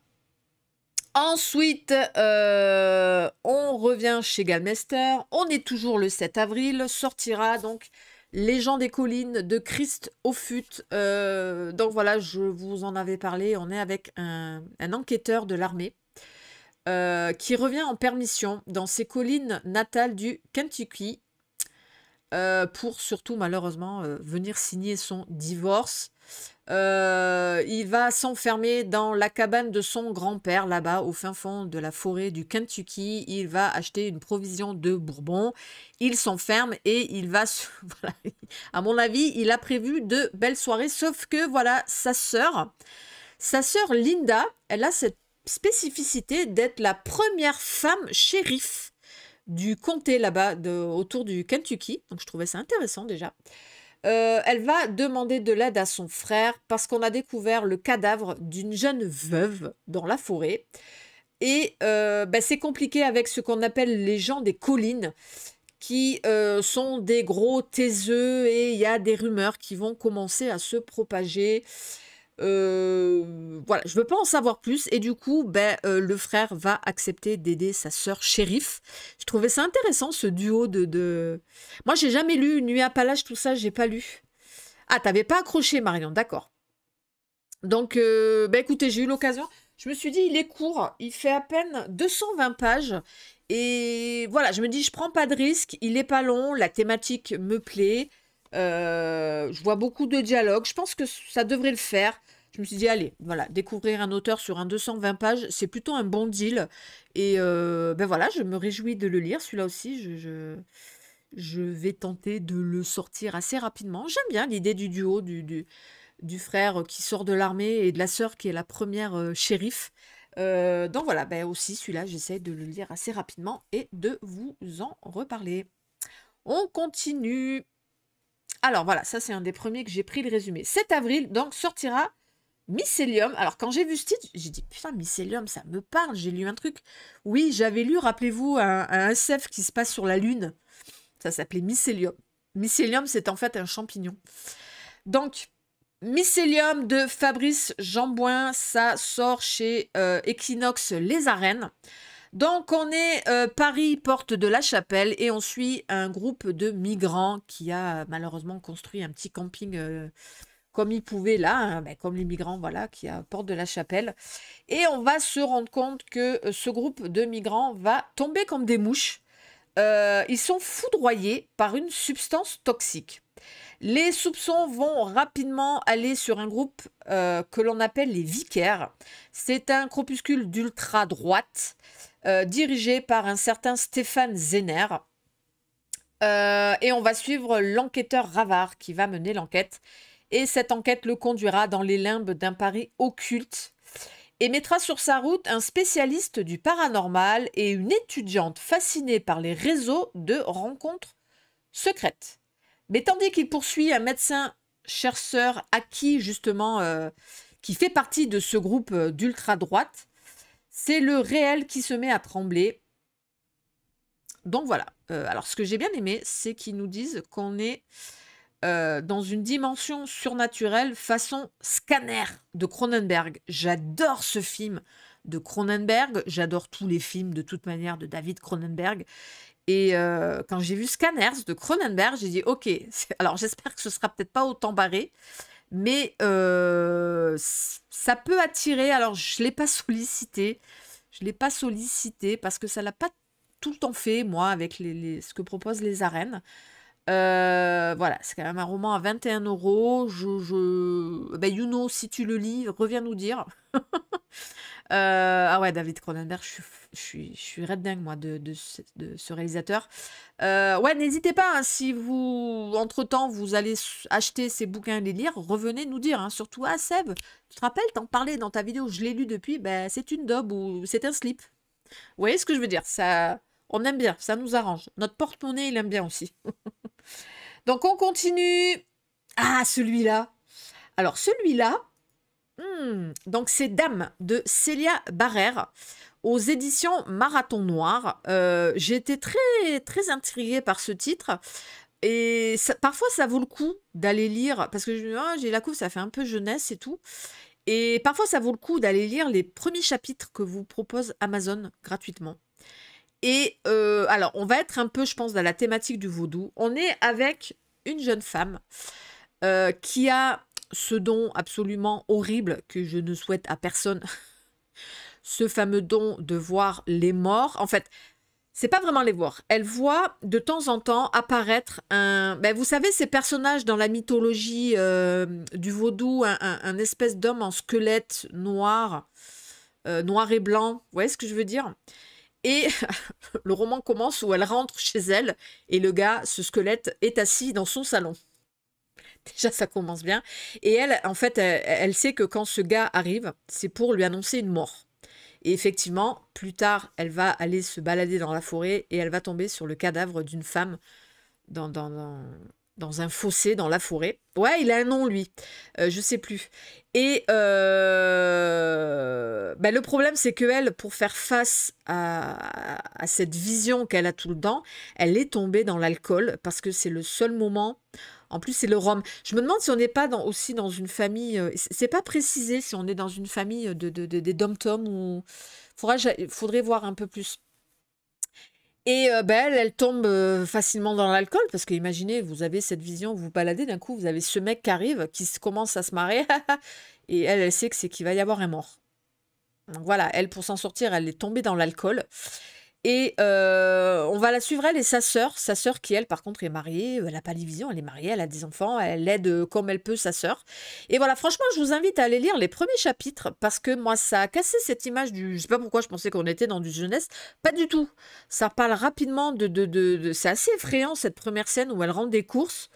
Ensuite, on revient chez Galmester. On est toujours le 7 avril. Sortira donc Les gens des collines de Christ Offutt. Donc voilà, je vous en avais parlé. On est avec un enquêteur de l'armée qui revient en permission dans ses collines natales du Kentucky pour surtout malheureusement venir signer son divorce. Il va s'enfermer dans la cabane de son grand-père là-bas au fin fond de la forêt du Kentucky. Il va acheter une provision de bourbon. Il s'enferme et il va... Voilà. À mon avis, il a prévu de belles soirées, sauf que voilà, sa sœur Linda, elle a cette spécificité d'être la première femme shérif du comté là-bas autour du Kentucky. Donc je trouvais ça intéressant déjà. Elle va demander de l'aide à son frère parce qu'on a découvert le cadavre d'une jeune veuve dans la forêt. Et c'est compliqué avec ce qu'on appelle les gens des collines qui sont des gros taiseux et il y a des rumeurs qui vont commencer à se propager. Voilà, je veux pas en savoir plus et du coup le frère va accepter d'aider sa sœur shérif. Je trouvais ça intéressant ce duo de... Moi j'ai jamais lu Nuit à Appalaches, tout ça j'ai pas lu. Ah, t'avais pas accroché Marion, d'accord. Donc écoutez, j'ai eu l'occasion, je me suis dit il est court, il fait à peine 220 pages et voilà, je me dis je prends pas de risque, il est pas long, la thématique me plaît. Je vois beaucoup de dialogues. Je pense que ça devrait le faire. Je me suis dit, allez, voilà, découvrir un auteur sur un 220 pages, c'est plutôt un bon deal. Et voilà, je me réjouis de le lire. Celui-là aussi, je vais tenter de le sortir assez rapidement. J'aime bien l'idée du duo, du frère qui sort de l'armée et de la sœur qui est la première shérif. Donc voilà, aussi celui-là, j'essaie de le lire assez rapidement et de vous en reparler. On continue. Alors voilà, ça c'est un des premiers que j'ai pris le résumé. 7 avril, donc sortira Mycelium. Alors quand j'ai vu ce titre, j'ai dit putain Mycelium, ça me parle, j'ai lu un truc. Oui, j'avais lu, rappelez-vous, un SF qui se passe sur la Lune. Ça s'appelait Mycelium. Mycelium, c'est en fait un champignon. Donc, Mycelium de Fabrice Jambouin, ça sort chez Equinox Les Arènes. Donc, on est Paris, porte de la Chapelle, et on suit un groupe de migrants qui a malheureusement construit un petit camping comme ils pouvaient là, hein, ben, comme les migrants, voilà, qui à Porte de la Chapelle. Et on va se rendre compte que ce groupe de migrants va tomber comme des mouches. Ils sont foudroyés par une substance toxique. Les soupçons vont rapidement aller sur un groupe que l'on appelle les Vicaires. C'est un groupuscule d'ultra-droite dirigé par un certain Stéphane Zener. Et on va suivre l'enquêteur Ravard qui va mener l'enquête. Et cette enquête le conduira dans les limbes d'un Paris occulte et mettra sur sa route un spécialiste du paranormal et une étudiante fascinée par les réseaux de rencontres secrètes. Mais tandis qu'il poursuit un médecin chercheur acquis justement qui fait partie de ce groupe d'ultra-droite, c'est le réel qui se met à trembler. Donc voilà. Alors ce que j'ai bien aimé, c'est qu'ils nous disent qu'on est dans une dimension surnaturelle façon Scanner de Cronenberg. J'adore ce film de Cronenberg. J'adore tous les films de toute manière de David Cronenberg. Et quand j'ai vu Scanners de Cronenberg, j'ai dit ok. Alors j'espère que ce sera peut-être pas autant barré, mais ça peut attirer. Alors je l'ai pas sollicité. Je l'ai pas sollicité parce que ça l'a pas tout le temps fait, moi, avec ce que proposent les arènes. Voilà, c'est quand même un roman à 21 €. Ben, Youno, si tu le lis, reviens nous dire. Ah ouais, David Cronenberg, je suis red dingue, moi, de ce réalisateur. Ouais, n'hésitez pas, hein, si vous, entre-temps, vous allez acheter ces bouquins et les lire, revenez nous dire, hein, surtout, ah Seb, tu te rappelles, t'en parlais dans ta vidéo, je l'ai lu depuis, ben, c'est une daube ou c'est un slip. Vous voyez ce que je veux dire? Ça, on aime bien, ça nous arrange. Notre porte-monnaie, il aime bien aussi. Donc on continue. Ah, celui-là. Alors celui-là, donc c'est Dame de Célia Barrère aux éditions Marathon Noir. J'ai été très, très intriguée par ce titre. Et parfois, ça vaut le coup d'aller lire, parce que j'ai la couve, ça fait un peu jeunesse et tout. Et parfois, ça vaut le coup d'aller lire les premiers chapitres que vous propose Amazon gratuitement. Et alors, on va être un peu, je pense, dans la thématique du vaudou. On est avec une jeune femme qui a ce don absolument horrible que je ne souhaite à personne. Ce fameux don de voir les morts. En fait, c'est pas vraiment les voir. Elle voit de temps en temps apparaître un... Ben, vous savez, ces personnages dans la mythologie du vaudou, un espèce d'homme en squelette noir, noir et blanc. Vous voyez ce que je veux dire? Et le roman commence où elle rentre chez elle et le gars, ce squelette, est assis dans son salon. Déjà, ça commence bien. Et elle, en fait, elle sait que quand ce gars arrive, c'est pour lui annoncer une mort. Et effectivement, plus tard, elle va aller se balader dans la forêt et elle va tomber sur le cadavre d'une femme dans un fossé dans la forêt. Ouais, il a un nom, lui. Je sais plus. Et ben, le problème, c'est qu'elle, pour faire face à cette vision qu'elle a tout le temps, elle est tombée dans l'alcool parce que c'est le seul moment. En plus, c'est le rhum. Je me demande si on n'est pas aussi dans une famille. C'est pas précisé si on est dans une famille des dom-toms ou. Faudrait voir un peu plus. Et ben, elle tombe facilement dans l'alcool parce que imaginez, vous avez cette vision, vous vous baladez, d'un coup, vous avez ce mec qui arrive, qui commence à se marrer, et elle sait que c'est qu'il va y avoir un mort. Donc voilà, elle, pour s'en sortir, elle est tombée dans l'alcool. Et on va la suivre, elle et sa sœur qui, elle, par contre, est mariée, elle n'a pas de vision, elle est mariée, elle a des enfants, elle aide comme elle peut sa sœur. Et voilà, franchement, je vous invite à aller lire les premiers chapitres, parce que moi, ça a cassé cette image du... Je sais pas pourquoi je pensais qu'on était dans du jeunesse, pas du tout. Ça parle rapidement c'est assez effrayant, cette première scène où elle rentre des courses,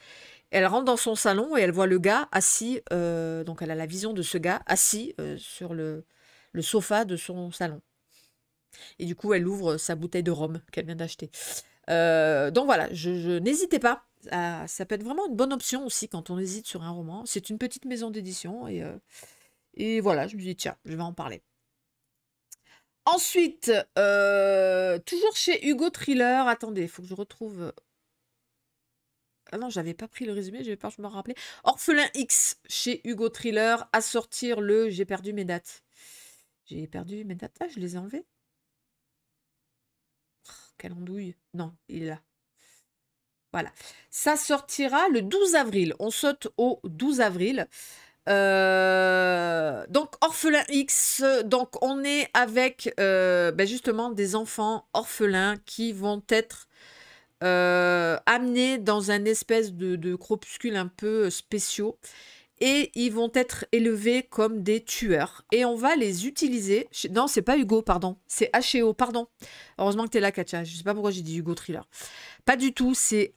elle rentre dans son salon et elle voit le gars assis, donc elle a la vision de ce gars assis sur le sofa de son salon. Et du coup, elle ouvre sa bouteille de rhum qu'elle vient d'acheter. Donc voilà, n'hésitez pas. Ça peut être vraiment une bonne option aussi quand on hésite sur un roman. C'est une petite maison d'édition et voilà, je me dis tiens, je vais en parler. Ensuite, toujours chez Hugo Thriller. Attendez, il faut que je retrouve... Ah non, j'avais pas pris le résumé, je me rappeler. Orphelin X chez Hugo Thriller à sortir le... J'ai perdu mes dates. J'ai perdu mes dates. Ah, je les ai enlevées. Quelle andouille. Non, il est là. Voilà. Ça sortira le 12 avril. On saute au 12 avril. Donc, Orphelin X, donc on est avec ben justement des enfants orphelins qui vont être amenés dans un espèce de crépuscule un peu spéciaux et ils vont être élevés comme des tueurs. Et on va les utiliser. Non, c'est pas Hugo, pardon. C'est HEO, pardon. Heureusement que t'es là, Katia. Je sais pas pourquoi j'ai dit Hugo Thriller. Pas du tout, c'est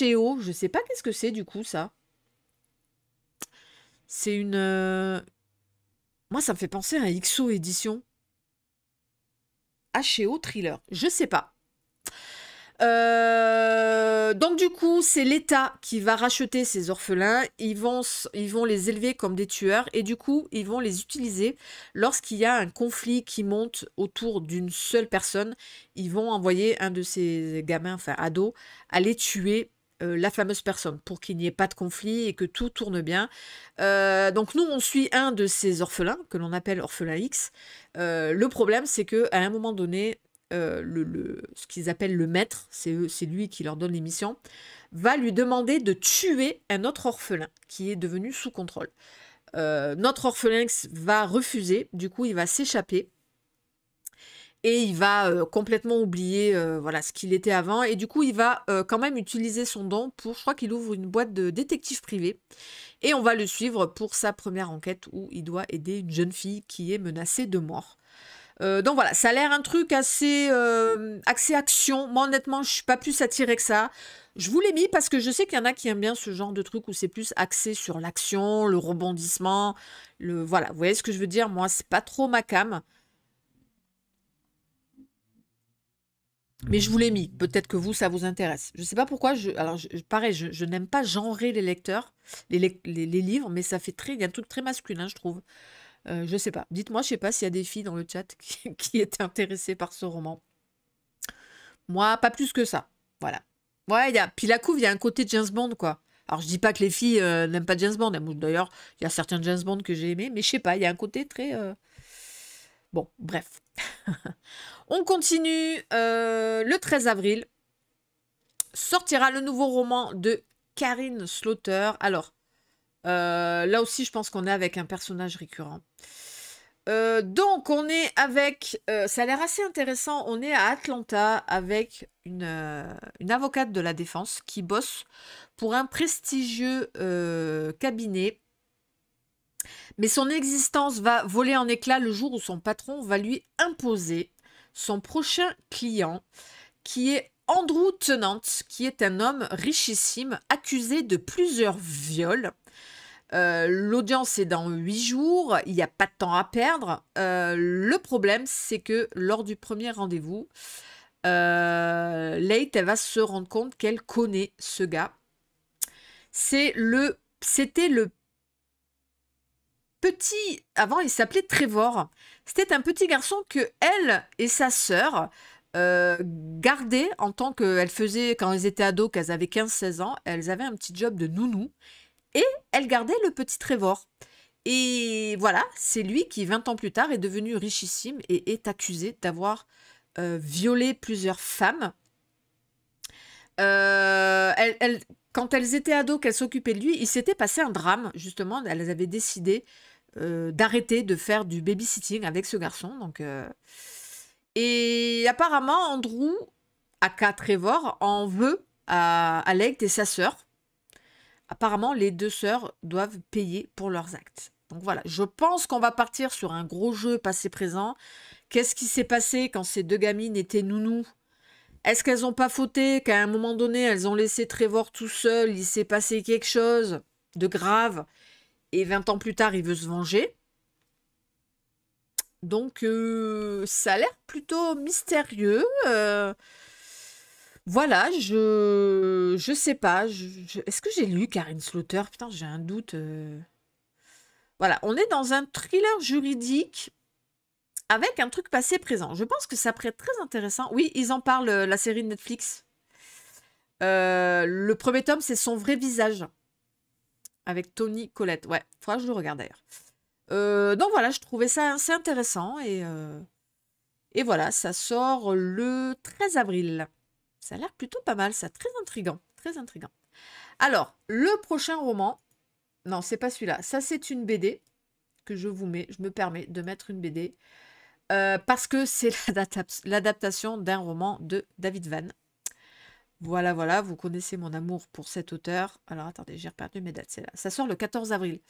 HEO. Je sais pas qu'est-ce que c'est du coup, ça. C'est une... Moi, ça me fait penser à XO édition. HEO Thriller. Je sais pas. Donc du coup, c'est l'État qui va racheter ces orphelins. Ils vont les élever comme des tueurs et du coup, ils vont les utiliser lorsqu'il y a un conflit qui monte autour d'une seule personne. Ils vont envoyer un de ces gamins, enfin ados, aller tuer la fameuse personne pour qu'il n'y ait pas de conflit et que tout tourne bien. Donc nous, on suit un de ces orphelins que l'on appelle Orphelin X. Le problème, c'est qu'à un moment donné, ce qu'ils appellent le maître, c'est lui qui leur donne les missions, va lui demander de tuer un autre orphelin qui est devenu sous contrôle. Notre orphelin va refuser, du coup il va s'échapper et il va complètement oublier voilà, ce qu'il était avant et du coup il va quand même utiliser son don pour, je crois qu'il ouvre une boîte de détective privé et on va le suivre pour sa première enquête où il doit aider une jeune fille qui est menacée de mort. Donc voilà, ça a l'air un truc assez axé action. Moi, honnêtement, je suis pas plus attirée que ça. Je vous l'ai mis parce que je sais qu'il y en a qui aiment bien ce genre de truc où c'est plus axé sur l'action, le rebondissement. Voilà, vous voyez ce que je veux dire? Moi, c'est pas trop ma came. Mais je vous l'ai mis. Peut-être que vous, ça vous intéresse. Je sais pas pourquoi. Alors, pareil, je n'aime pas genrer les lecteurs, les livres, mais ça fait très. Il y a un truc très masculin, je trouve. Je sais pas. Dites-moi, je sais pas s'il y a des filles dans le chat qui étaient intéressées par ce roman. Moi, pas plus que ça. Voilà. Ouais, puis la couve, il y a un côté James Bond, quoi. Alors, je dis pas que les filles n'aiment pas James Bond. D'ailleurs, il y a certains James Bond que j'ai aimés, mais je sais pas, il y a un côté très... Bon, bref. On continue. Le 13 avril sortira le nouveau roman de Karine Slaughter. Alors, là aussi, je pense qu'on est avec un personnage récurrent. Donc, on est avec... ça a l'air assez intéressant. On est à Atlanta avec une avocate de la défense qui bosse pour un prestigieux cabinet. Mais son existence va voler en éclats le jour où son patron va lui imposer son prochain client, qui est Andrew Tennant, qui est un homme richissime accusé de plusieurs viols. L'audience est dans 8 jours, il n'y a pas de temps à perdre. Le problème, c'est que lors du premier rendez-vous, Leigh, elle va se rendre compte qu'elle connaît ce gars. C'était le petit... Avant, il s'appelait Trevor. C'était un petit garçon que elle et sa sœur gardaient en tant qu'elles faisaient, quand elles étaient ados, qu'elles avaient 15-16 ans, elles avaient un petit job de nounou. Et elle gardait le petit Trevor. Et voilà, c'est lui qui, 20 ans plus tard, est devenu richissime et est accusé d'avoir violé plusieurs femmes. Quand elles étaient ados, qu'elles s'occupaient de lui, il s'était passé un drame, justement. Elles avaient décidé d'arrêter de faire du babysitting avec ce garçon. Et apparemment, Andrew, aka Trevor, en veut à Leigh et sa sœur. Apparemment, les deux sœurs doivent payer pour leurs actes. Donc voilà, je pense qu'on va partir sur un gros jeu passé-présent. Qu'est-ce qui s'est passé quand ces deux gamines étaient nounous? Est-ce qu'elles n'ont pas fauté, qu'à un moment donné, elles ont laissé Trevor tout seul, il s'est passé quelque chose de grave, et 20 ans plus tard, il veut se venger? Donc, ça a l'air plutôt mystérieux. Voilà, je sais pas. Est-ce que j'ai lu Karine Slaughter? Putain, j'ai un doute. Voilà, on est dans un thriller juridique avec un truc passé présent. Je pense que ça pourrait être très intéressant. Oui, ils en parlent, la série de Netflix. Le premier tome, c'est Son vrai visage. Avec Toni Collette. Ouais, faudra que je le regarde d'ailleurs. Donc voilà, je trouvais ça assez intéressant. Et voilà, ça sort le 13 avril. Ça a l'air plutôt pas mal, ça, très intriguant. très intriguant. Alors, le prochain roman, non, c'est pas celui-là. Ça, c'est une BD que je vous mets. Je me permets de mettre une BD parce que c'est l'adaptation d'un roman de David Van. Voilà, voilà, vous connaissez mon amour pour cet auteur. Alors, attendez, j'ai perdu mes dates, c'est là. Ça sort le 14 avril.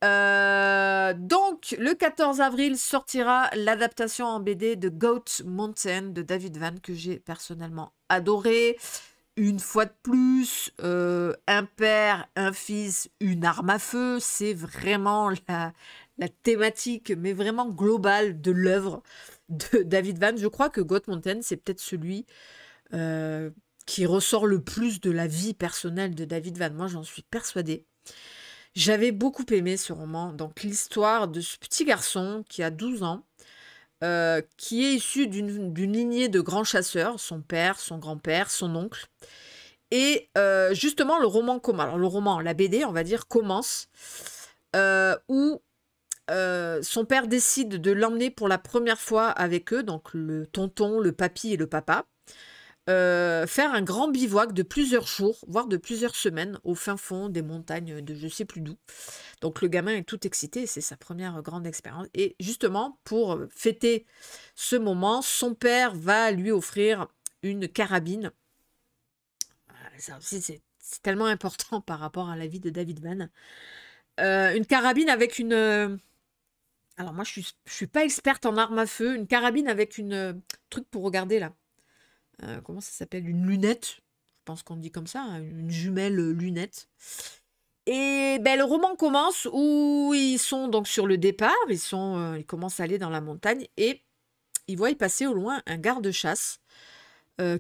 Donc, le 14 avril sortira l'adaptation en BD de Goat Mountain de David Van, que j'ai personnellement adoré. Une fois de plus, un père, un fils, une arme à feu, c'est vraiment la thématique, mais vraiment globale de l'œuvre de David Van. Je crois que Goat Mountain, c'est peut-être celui qui ressort le plus de la vie personnelle de David Van. Moi, j'en suis persuadée. J'avais beaucoup aimé ce roman. Donc, l'histoire de ce petit garçon qui a 12 ans, qui est issu d'une lignée de grands chasseurs, son père, son grand-père, son oncle. Et justement, le roman commence. Alors, le roman, la BD, on va dire, commence où son père décide de l'emmener pour la première fois avec eux, donc le tonton, le papy et le papa, faire un grand bivouac de plusieurs jours, voire de plusieurs semaines, au fin fond des montagnes de je sais plus d'où. Donc le gamin est tout excité, c'est sa première grande expérience. Et justement, pour fêter ce moment, son père va lui offrir une carabine. Ça aussi, c'est tellement important par rapport à la vie de David Van. Une carabine avec une... Alors moi, je suis pas experte en armes à feu. Une carabine avec une truc pour regarder là. Comment ça s'appelle? Une lunette. Je pense qu'on dit comme ça, hein, une jumelle lunette. Et ben, le roman commence où ils sont donc sur le départ. Ils commencent à aller dans la montagne et ils voient y passer au loin un garde-chasse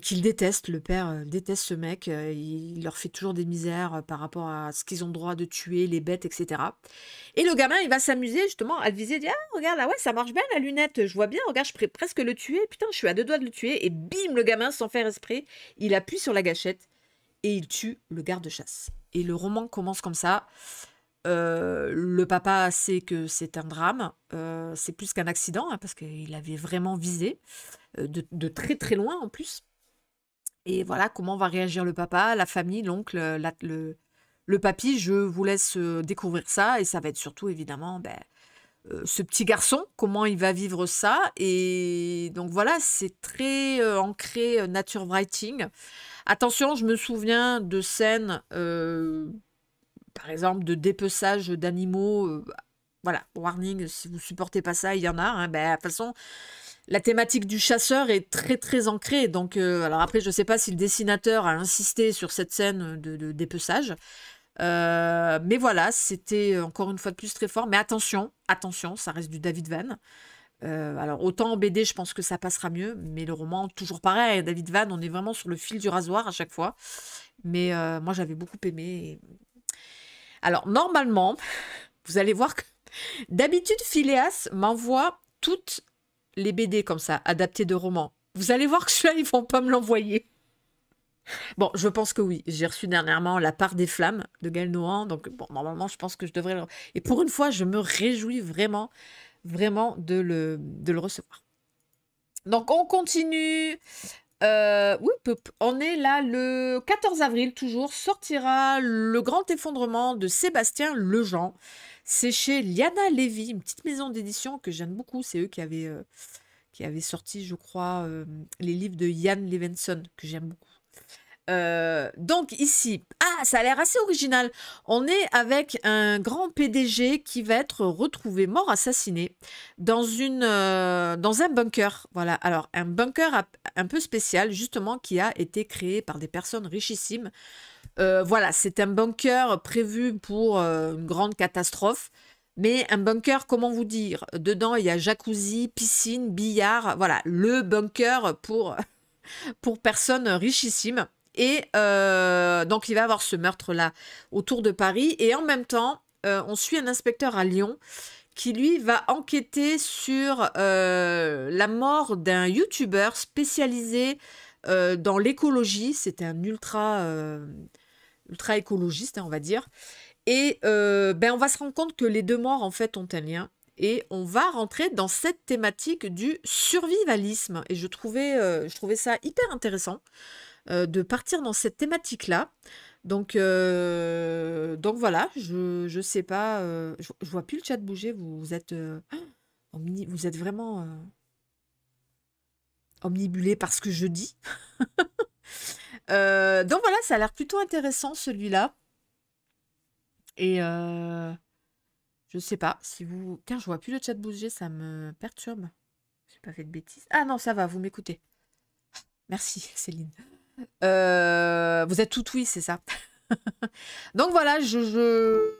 qu'il déteste. Le père déteste ce mec. Il leur fait toujours des misères par rapport à ce qu'ils ont le droit de tuer, les bêtes, etc. Et le gamin, il va s'amuser justement à le viser. Il dit, ah, regarde là, ouais, ça marche bien la lunette. Je vois bien, regarde, je pourrais presque le tuer. Putain, je suis à 2 doigts de le tuer. Et bim, le gamin, sans faire exprès, il appuie sur la gâchette et il tue le garde-chasse. Et le roman commence comme ça. Le papa sait que c'est un drame. C'est plus qu'un accident, hein, parce qu'il avait vraiment visé de très très loin en plus. Et voilà comment va réagir le papa, la famille, l'oncle, le papy. Je vous laisse découvrir ça. Et ça va être surtout, évidemment, ce petit garçon, comment il va vivre ça. Et donc voilà, c'est très ancré nature writing. Attention, je me souviens de scènes, par exemple, de dépeçage d'animaux. Voilà, warning, si vous supportez pas ça, il y en a. Hein, de toute façon... La thématique du chasseur est très très ancrée. Donc, alors après, je ne sais pas si le dessinateur a insisté sur cette scène de dépeçage. Mais voilà, c'était encore une fois de plus très fort. Mais attention, attention, ça reste du David Van. Alors, autant en BD, je pense que ça passera mieux. Mais le roman, toujours pareil. David Van, on est vraiment sur le fil du rasoir à chaque fois. Mais moi, j'avais beaucoup aimé. Alors, normalement, vous allez voir que d'habitude, Phileas m'envoie toutes les BD comme ça, adaptés de romans. Vous allez voir que celui-là, ils vont pas me l'envoyer. Bon, je pense que oui. J'ai reçu dernièrement La part des flammes de Gaël Nohan. Donc, bon, normalement, je pense que je devrais le... Et pour une fois, je me réjouis vraiment, vraiment de le recevoir. Donc, on continue. Oui, on est là le 14 avril, toujours, sortira Le Grand Effondrement de Sébastien Lejean. C'est chez Liana Lévy, une petite maison d'édition que j'aime beaucoup. C'est eux qui avaient sorti, je crois, les livres de Ian Levinson, que j'aime beaucoup. Donc ici, ça a l'air assez original. On est avec un grand PDG qui va être retrouvé mort assassiné dans un bunker. Voilà, alors un bunker un peu spécial, justement, qui a été créé par des personnes richissimes. Voilà, c'est un bunker prévu pour une grande catastrophe. Mais un bunker, comment vous dire? Dedans, il y a jacuzzi, piscine, billard. Voilà, le bunker pour personnes richissimes. Et donc, il va y avoir ce meurtre-là autour de Paris. Et en même temps, on suit un inspecteur à Lyon qui, lui, va enquêter sur la mort d'un youtubeur spécialisé dans l'écologie. C'était un ultra écologiste, hein, on va dire. Et on va se rendre compte que les deux morts, en fait, ont un lien. Et on va rentrer dans cette thématique du survivalisme. Et je trouvais ça hyper intéressant. de partir dans cette thématique-là. Donc voilà, je sais pas, je vois plus le chat bouger, vous êtes, vous êtes vraiment omnibulé par ce que je dis. Donc voilà, ça a l'air plutôt intéressant celui-là. Et je sais pas si vous... Tiens, je vois plus le chat bouger, ça me perturbe. J'ai pas fait de bêtises. Ah non, ça va, vous m'écoutez. Merci, Céline. Vous êtes tout oui, c'est ça. Donc voilà, je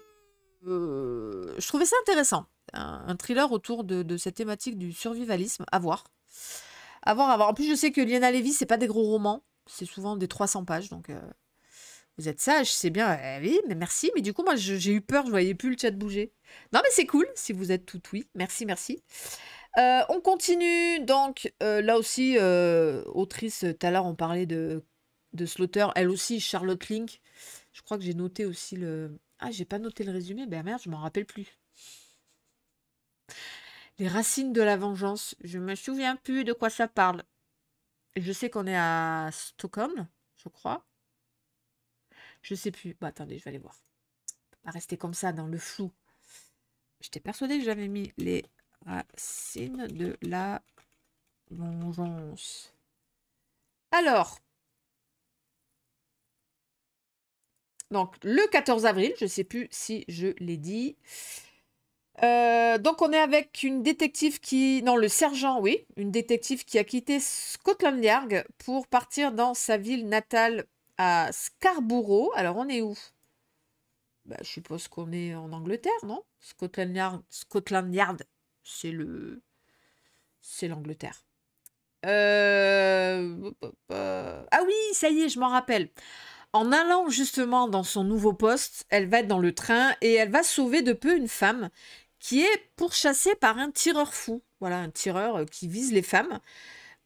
trouvais ça intéressant. Un thriller autour de cette thématique du survivalisme. À voir. À voir, à voir. En plus, je sais que Liana Levy, c'est pas des gros romans. C'est souvent des 300 pages. Donc, vous êtes sage, c'est bien. Oui, mais merci. Mais du coup, moi, j'ai eu peur. Je voyais plus le chat bouger. Non, mais c'est cool si vous êtes tout oui. Merci, merci. On continue. Donc, là aussi, autrice, tout à l'heure, on parlait de Slaughter. Elle aussi, Charlotte Link. Je crois que j'ai noté aussi le... Ah, j'ai pas noté le résumé. Ben merde, je m'en rappelle plus. Les racines de la vengeance. Je me souviens plus de quoi ça parle. Je sais qu'on est à Stockholm, je crois. Je sais plus. Bah, attendez, je vais aller voir. Pas rester comme ça dans le flou. J'étais persuadée que j'avais mis les racines de la vengeance. Alors. Donc, le 14 avril, je ne sais plus si je l'ai dit. Donc, on est avec une détective qui... Non, le sergent, oui. Une détective qui a quitté Scotland Yard pour partir dans sa ville natale à Scarborough. Alors, on est où? Bah, je suppose qu'on est en Angleterre, non? Scotland Yard, c'est l'Angleterre. Ah oui, ça y est, je m'en rappelle. En allant justement dans son nouveau poste, elle va être dans le train et elle va sauver de peu une femme qui est pourchassée par un tireur fou. Voilà, un tireur qui vise les femmes.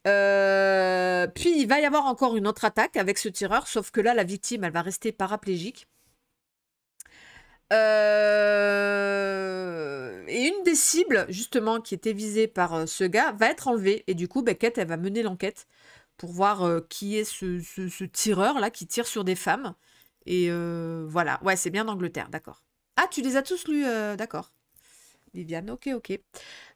Puis il va y avoir encore une autre attaque avec ce tireur, sauf que là, la victime, elle va rester paraplégique. Et une des cibles, justement, qui était visée par ce gars, va être enlevée. Et du coup, Beckett, elle va mener l'enquête pour voir qui est ce tireur-là qui tire sur des femmes. Et voilà. Ouais, c'est bien d'Angleterre, d'accord. Ah, tu les as tous lus, d'accord. Viviane, ok, ok.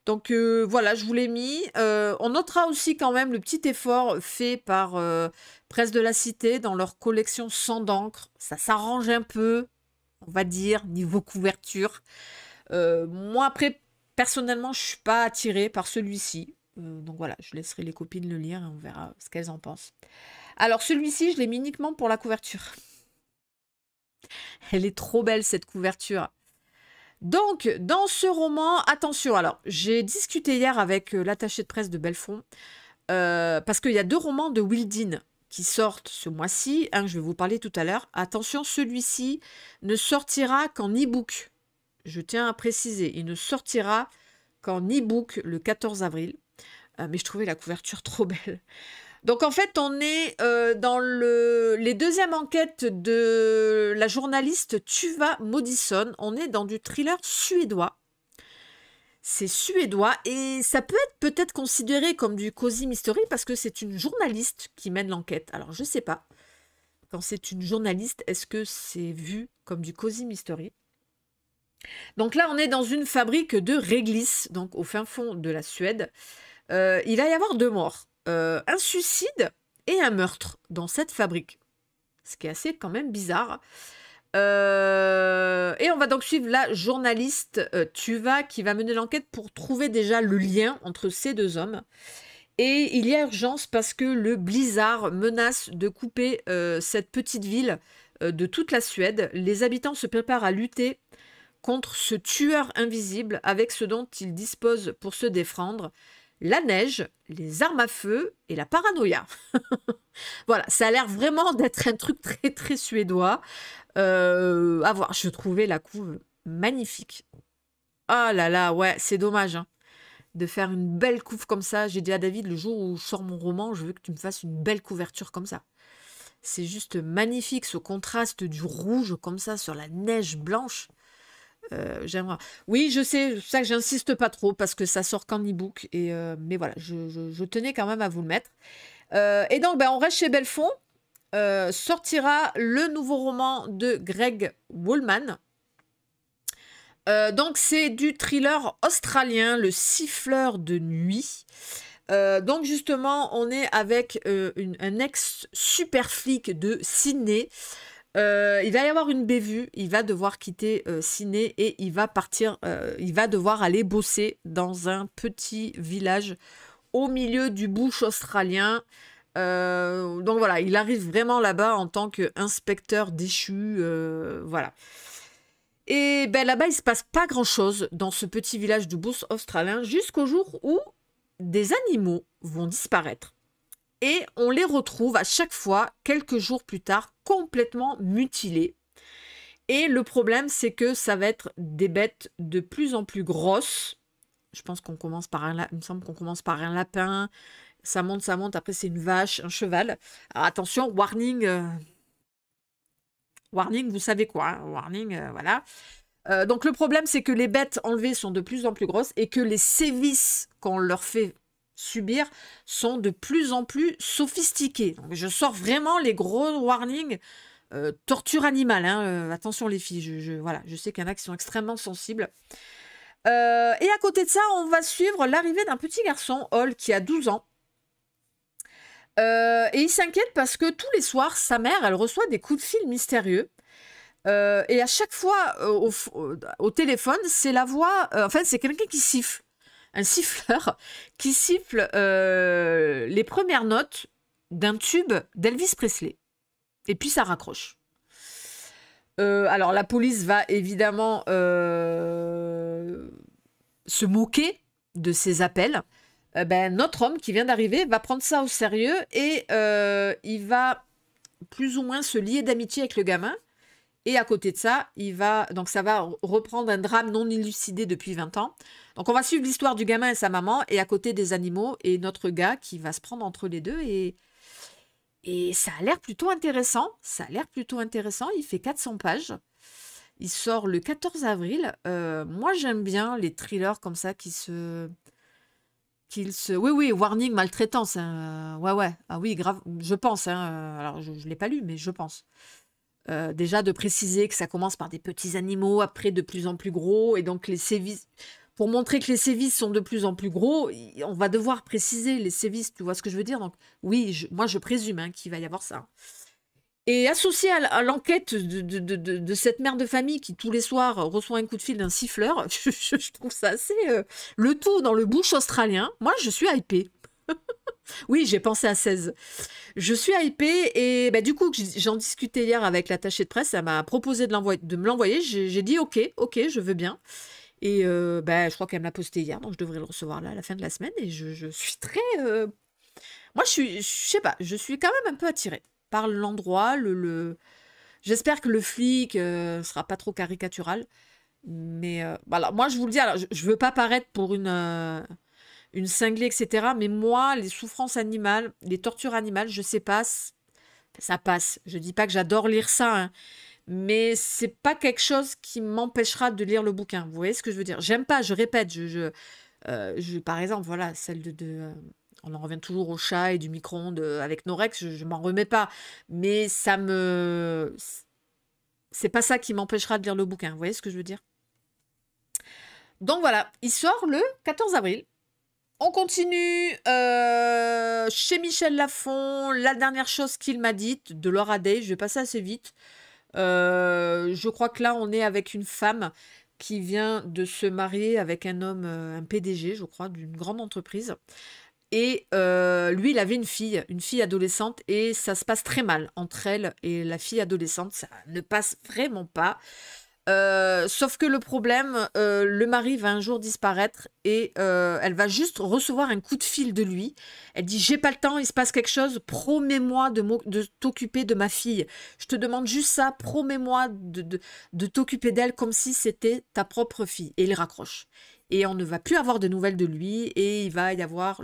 Donc voilà, je vous l'ai mis. On notera aussi quand même le petit effort fait par Presse de la Cité dans leur collection Sang d'encre. Ça s'arrange un peu, on va dire, niveau couverture. Moi, après, personnellement, je ne suis pas attirée par celui-ci. Donc voilà, je laisserai les copines le lire et on verra ce qu'elles en pensent. Alors celui-ci, je l'ai mis uniquement pour la couverture. Elle est trop belle, cette couverture. Donc, dans ce roman, attention, alors, j'ai discuté hier avec l'attaché de presse de Belfond, parce qu'il y a 2 romans de Wildin qui sortent ce mois-ci. Un, je vais vous parler tout à l'heure. Attention, celui-ci ne sortira qu'en e-book. Je tiens à préciser, il ne sortira qu'en e-book le 14 avril. Mais je trouvais la couverture trop belle. Donc en fait, on est dans les deuxièmes enquêtes de la journaliste Tuva Modison. On est dans du thriller suédois. C'est suédois et ça peut être peut-être considéré comme du cozy mystery parce que c'est une journaliste qui mène l'enquête. Alors je sais pas. Quand c'est une journaliste, est-ce que c'est vu comme du cozy mystery? Donc là, on est dans une fabrique de réglisse, donc au fin fond de la Suède. Il va y avoir 2 morts. Un suicide et un meurtre dans cette fabrique. Ce qui est assez quand même bizarre. Et on va donc suivre la journaliste Tuva qui va mener l'enquête pour trouver déjà le lien entre ces 2 hommes. Et il y a urgence parce que le blizzard menace de couper cette petite ville de toute la Suède. Les habitants se préparent à lutter contre ce tueur invisible avec ce dont ils disposent pour se défendre. La neige, les armes à feu et la paranoïa. Voilà, ça a l'air vraiment d'être un truc très très suédois. À voir, je trouvais la couve magnifique. Ah là là, ouais, c'est dommage hein, de faire une belle couve comme ça. J'ai dit à David, le jour où je sors mon roman, je veux que tu me fasses une belle couverture comme ça. C'est juste magnifique, ce contraste du rouge comme ça sur la neige blanche. J'aimerais. Oui, je sais, c'est ça que j'insiste pas trop parce que ça sort qu'en e-book. Mais voilà, je tenais quand même à vous le mettre. Et donc, ben, on reste chez Belfond. sortira le nouveau roman de Greg Woolman. Donc c'est du thriller australien, Le Siffleur de nuit. Donc justement, on est avec un ex-super flic de Sydney. Il va y avoir une bévue, il va devoir quitter Sydney et il va partir, il va devoir aller bosser dans un petit village au milieu du bush australien. Donc voilà, il arrive vraiment là-bas en tant qu'inspecteur déchu, voilà. Et ben là-bas, il se passe pas grand-chose dans ce petit village du bush australien jusqu'au jour où des animaux vont disparaître. Et on les retrouve à chaque fois, quelques jours plus tard, complètement mutilés. Et le problème, c'est que ça va être des bêtes de plus en plus grosses. Je pense qu'on commence par il me semble qu'on commence par un lapin. Ça monte, après c'est une vache, un cheval. Alors attention, warning, warning, vous savez quoi, hein, warning, voilà. Donc le problème, c'est que les bêtes enlevées sont de plus en plus grosses et que les sévices qu'on leur fait subir sont de plus en plus sophistiqués. Donc, je sors vraiment les gros warnings. Torture animale, hein, attention les filles, voilà, je sais qu'il y en a qui sont extrêmement sensibles. Et à côté de ça, on va suivre l'arrivée d'un petit garçon, Hall, qui a 12 ans. Et il s'inquiète parce que tous les soirs, sa mère, elle reçoit des coups de fil mystérieux. Et à chaque fois, au téléphone, c'est la voix... en fait, c'est quelqu'un qui siffle. Un siffleur qui siffle les premières notes d'un tube d'Elvis Presley. Et puis ça raccroche. Alors la police va évidemment se moquer de ces appels. Notre homme qui vient d'arriver va prendre ça au sérieux et il va plus ou moins se lier d'amitié avec le gamin. Et à côté de ça, donc ça va reprendre un drame non élucidé depuis 20 ans. Donc on va suivre l'histoire du gamin et sa maman, et à côté des animaux, et notre gars qui va se prendre entre les deux. Et ça a l'air plutôt intéressant. Ça a l'air plutôt intéressant. Il fait 400 pages. Il sort le 14 avril. Moi, j'aime bien les thrillers comme ça Oui, warning, maltraitance. Hein. Ouais. Ah oui, grave. Je pense. Hein. Alors, je ne l'ai pas lu, mais je pense. Déjà de préciser que ça commence par des petits animaux, après de plus en plus gros, et donc les sévices, pour montrer que les sévices sont de plus en plus gros, on va devoir préciser les sévices, tu vois ce que je veux dire? Donc oui, moi je présume qu'il va y avoir ça. Et associé à l'enquête de cette mère de famille qui tous les soirs reçoit un coup de fil d'un siffleur, je trouve ça assez... le tout dans le bush australien, moi je suis hypée. Oui, j'ai pensé à 16. Je suis hypée et du coup, j'en discutais hier avec l'attachée de presse. Elle m'a proposé de me l'envoyer. J'ai dit OK, je veux bien. Et je crois qu'elle me l'a posté hier, donc je devrais le recevoir là à la fin de la semaine. Et je suis très... Moi, je sais pas, je suis quand même un peu attirée par l'endroit. J'espère que le flic sera pas trop caricatural. Mais voilà, moi, je vous le dis, alors, je veux pas paraître pour une cinglée, etc. Mais moi, les souffrances animales, les tortures animales, je sais pas, ça passe. Je dis pas que j'adore lire ça, hein, mais c'est pas quelque chose qui m'empêchera de lire le bouquin. Vous voyez ce que je veux dire? J'aime pas, je répète, par exemple, voilà, celle on en revient toujours au chat et du micro-ondes avec Norex, je m'en remets pas. Mais c'est pas ça qui m'empêchera de lire le bouquin. Vous voyez ce que je veux dire? Donc voilà, il sort le 14 avril. On continue chez Michel Lafon. La dernière chose qu'il m'a dite de Laura Day, je vais passer assez vite. Je crois que là, on est avec une femme qui vient de se marier avec un homme, un PDG, je crois, d'une grande entreprise. Et lui, il avait une fille adolescente, et ça se passe très mal entre elle et la fille adolescente. Ça ne passe vraiment pas. Sauf que le problème, le mari va un jour disparaître et elle va juste recevoir un coup de fil de lui. Elle dit: j'ai pas le temps, il se passe quelque chose, promets-moi de t'occuper de ma fille. Je te demande juste ça, promets-moi de t'occuper d'elle comme si c'était ta propre fille. Et il raccroche. Et on ne va plus avoir de nouvelles de lui, et il va y avoir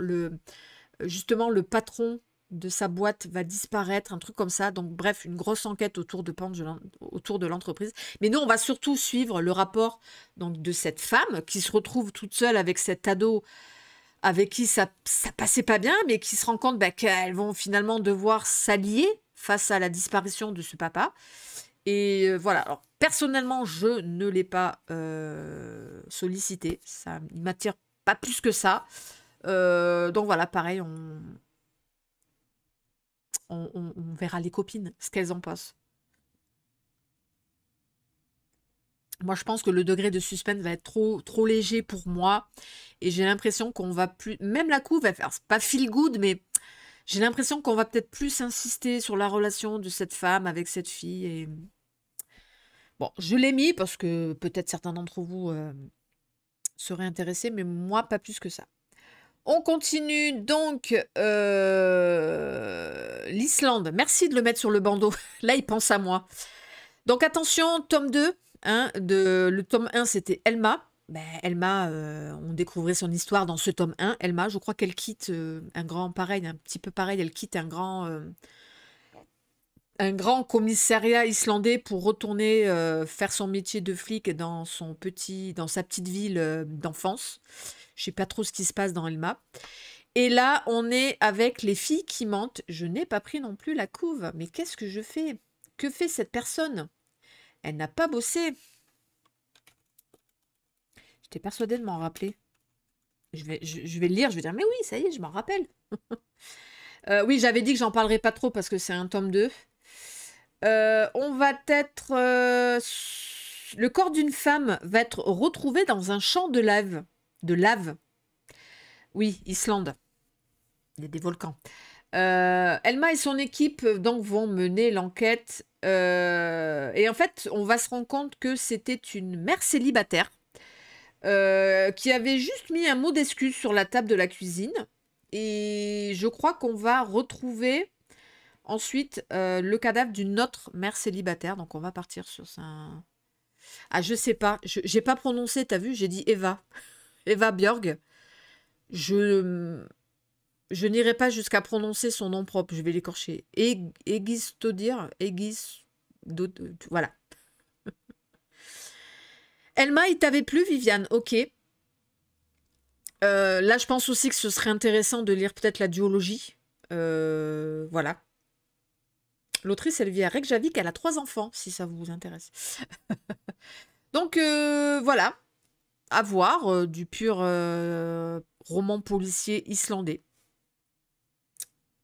justement le patron de sa boîte va disparaître, un truc comme ça. Donc bref, une grosse enquête autour de l'entreprise. Mais nous, on va surtout suivre le rapport donc de cette femme qui se retrouve toute seule avec cet ado avec qui ça passait pas bien, mais qui se rend compte qu'elles vont finalement devoir s'allier face à la disparition de ce papa. Et voilà, alors personnellement, je ne l'ai pas sollicité. Ça ne m'attire pas plus que ça. Donc voilà, pareil, on verra les copines, ce qu'elles en pensent. Moi, je pense que le degré de suspense va être trop léger pour moi. Et j'ai l'impression qu'on va plus... Même la couve va faire... C'est pas feel good, mais j'ai l'impression qu'on va peut-être plus insister sur la relation de cette femme avec cette fille. Et... Bon, je l'ai mis parce que peut-être certains d'entre vous seraient intéressés, mais moi, pas plus que ça. On continue donc l'Islande. Merci de le mettre sur le bandeau. Là, il pense à moi. Donc attention, tome 2. Hein, le tome 1, c'était Elma. Ben, Elma, on découvrait son histoire dans ce tome 1. Elma, je crois qu'elle quitte un petit peu pareil, elle quitte un grand commissariat islandais pour retourner faire son métier de flic dans sa petite ville d'enfance. Je sais pas trop ce qui se passe dans Elma. Et là, on est avec les filles qui mentent. Je n'ai pas pris non plus la couve. Mais qu'est-ce que je fais? Que fait cette personne? Elle n'a pas bossé. J'étais persuadée de m'en rappeler. Je vais le lire, je vais dire, mais oui, ça y est, je m'en rappelle. Oui, j'avais dit que j'en parlerai pas trop parce que c'est un tome 2. On va être... le corps d'une femme va être retrouvé dans un champ de lave. De lave. Oui, Islande. Il y a des volcans. Elma et son équipe donc vont mener l'enquête. Et en fait, on va se rendre compte que c'était une mère célibataire qui avait juste mis un mot d'excuse sur la table de la cuisine. Et je crois qu'on va retrouver ensuite le cadavre d'une autre mère célibataire. Donc on va partir sur ça. Ah, je sais pas. J'ai pas prononcé, t'as vu? J'ai dit Eva. Eva Björg. Je n'irai pas jusqu'à prononcer son nom propre. Je vais l'écorcher. Egistodir. Voilà. Elma, il t'avait plu, Viviane? Ok. Là, je pense aussi que ce serait intéressant de lire peut-être la duologie. Voilà. L'autrice, elle vit à Reykjavik. Elle a 3 enfants, si ça vous intéresse. Donc, voilà. À voir. Du pur roman policier islandais.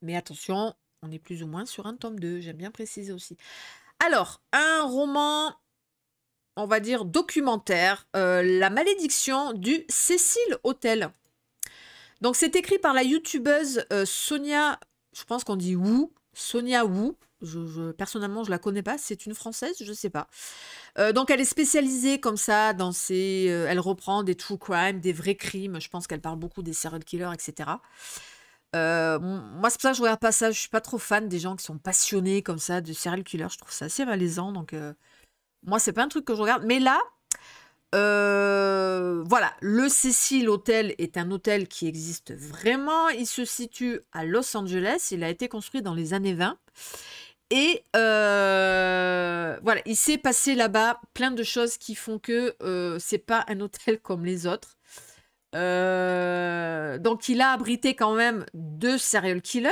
Mais attention, on est plus ou moins sur un tome 2. J'aime bien préciser aussi. Alors, un roman... on va dire documentaire, La malédiction du Cecil Hotel. Donc c'est écrit par la youtubeuse Sonia, je pense qu'on dit Wu, Sonia Wu. Personnellement, je la connais pas, c'est une française, je sais pas. Donc elle est spécialisée comme ça dans elle reprend des true crime, des vrais crimes. Je pense qu'elle parle beaucoup des serial killers, etc. Moi, c'est pour ça que je regarde pas ça. Je suis pas trop fan des gens qui sont passionnés comme ça de serial killers. Je trouve ça assez malaisant, donc... moi, c'est pas un truc que je regarde. Mais là, voilà, le Cecil Hotel est un hôtel qui existe vraiment. Il se situe à Los Angeles. Il a été construit dans les années 20. Et voilà, il s'est passé là-bas plein de choses qui font que c'est pas un hôtel comme les autres. Donc, il a abrité quand même 2 serial killers.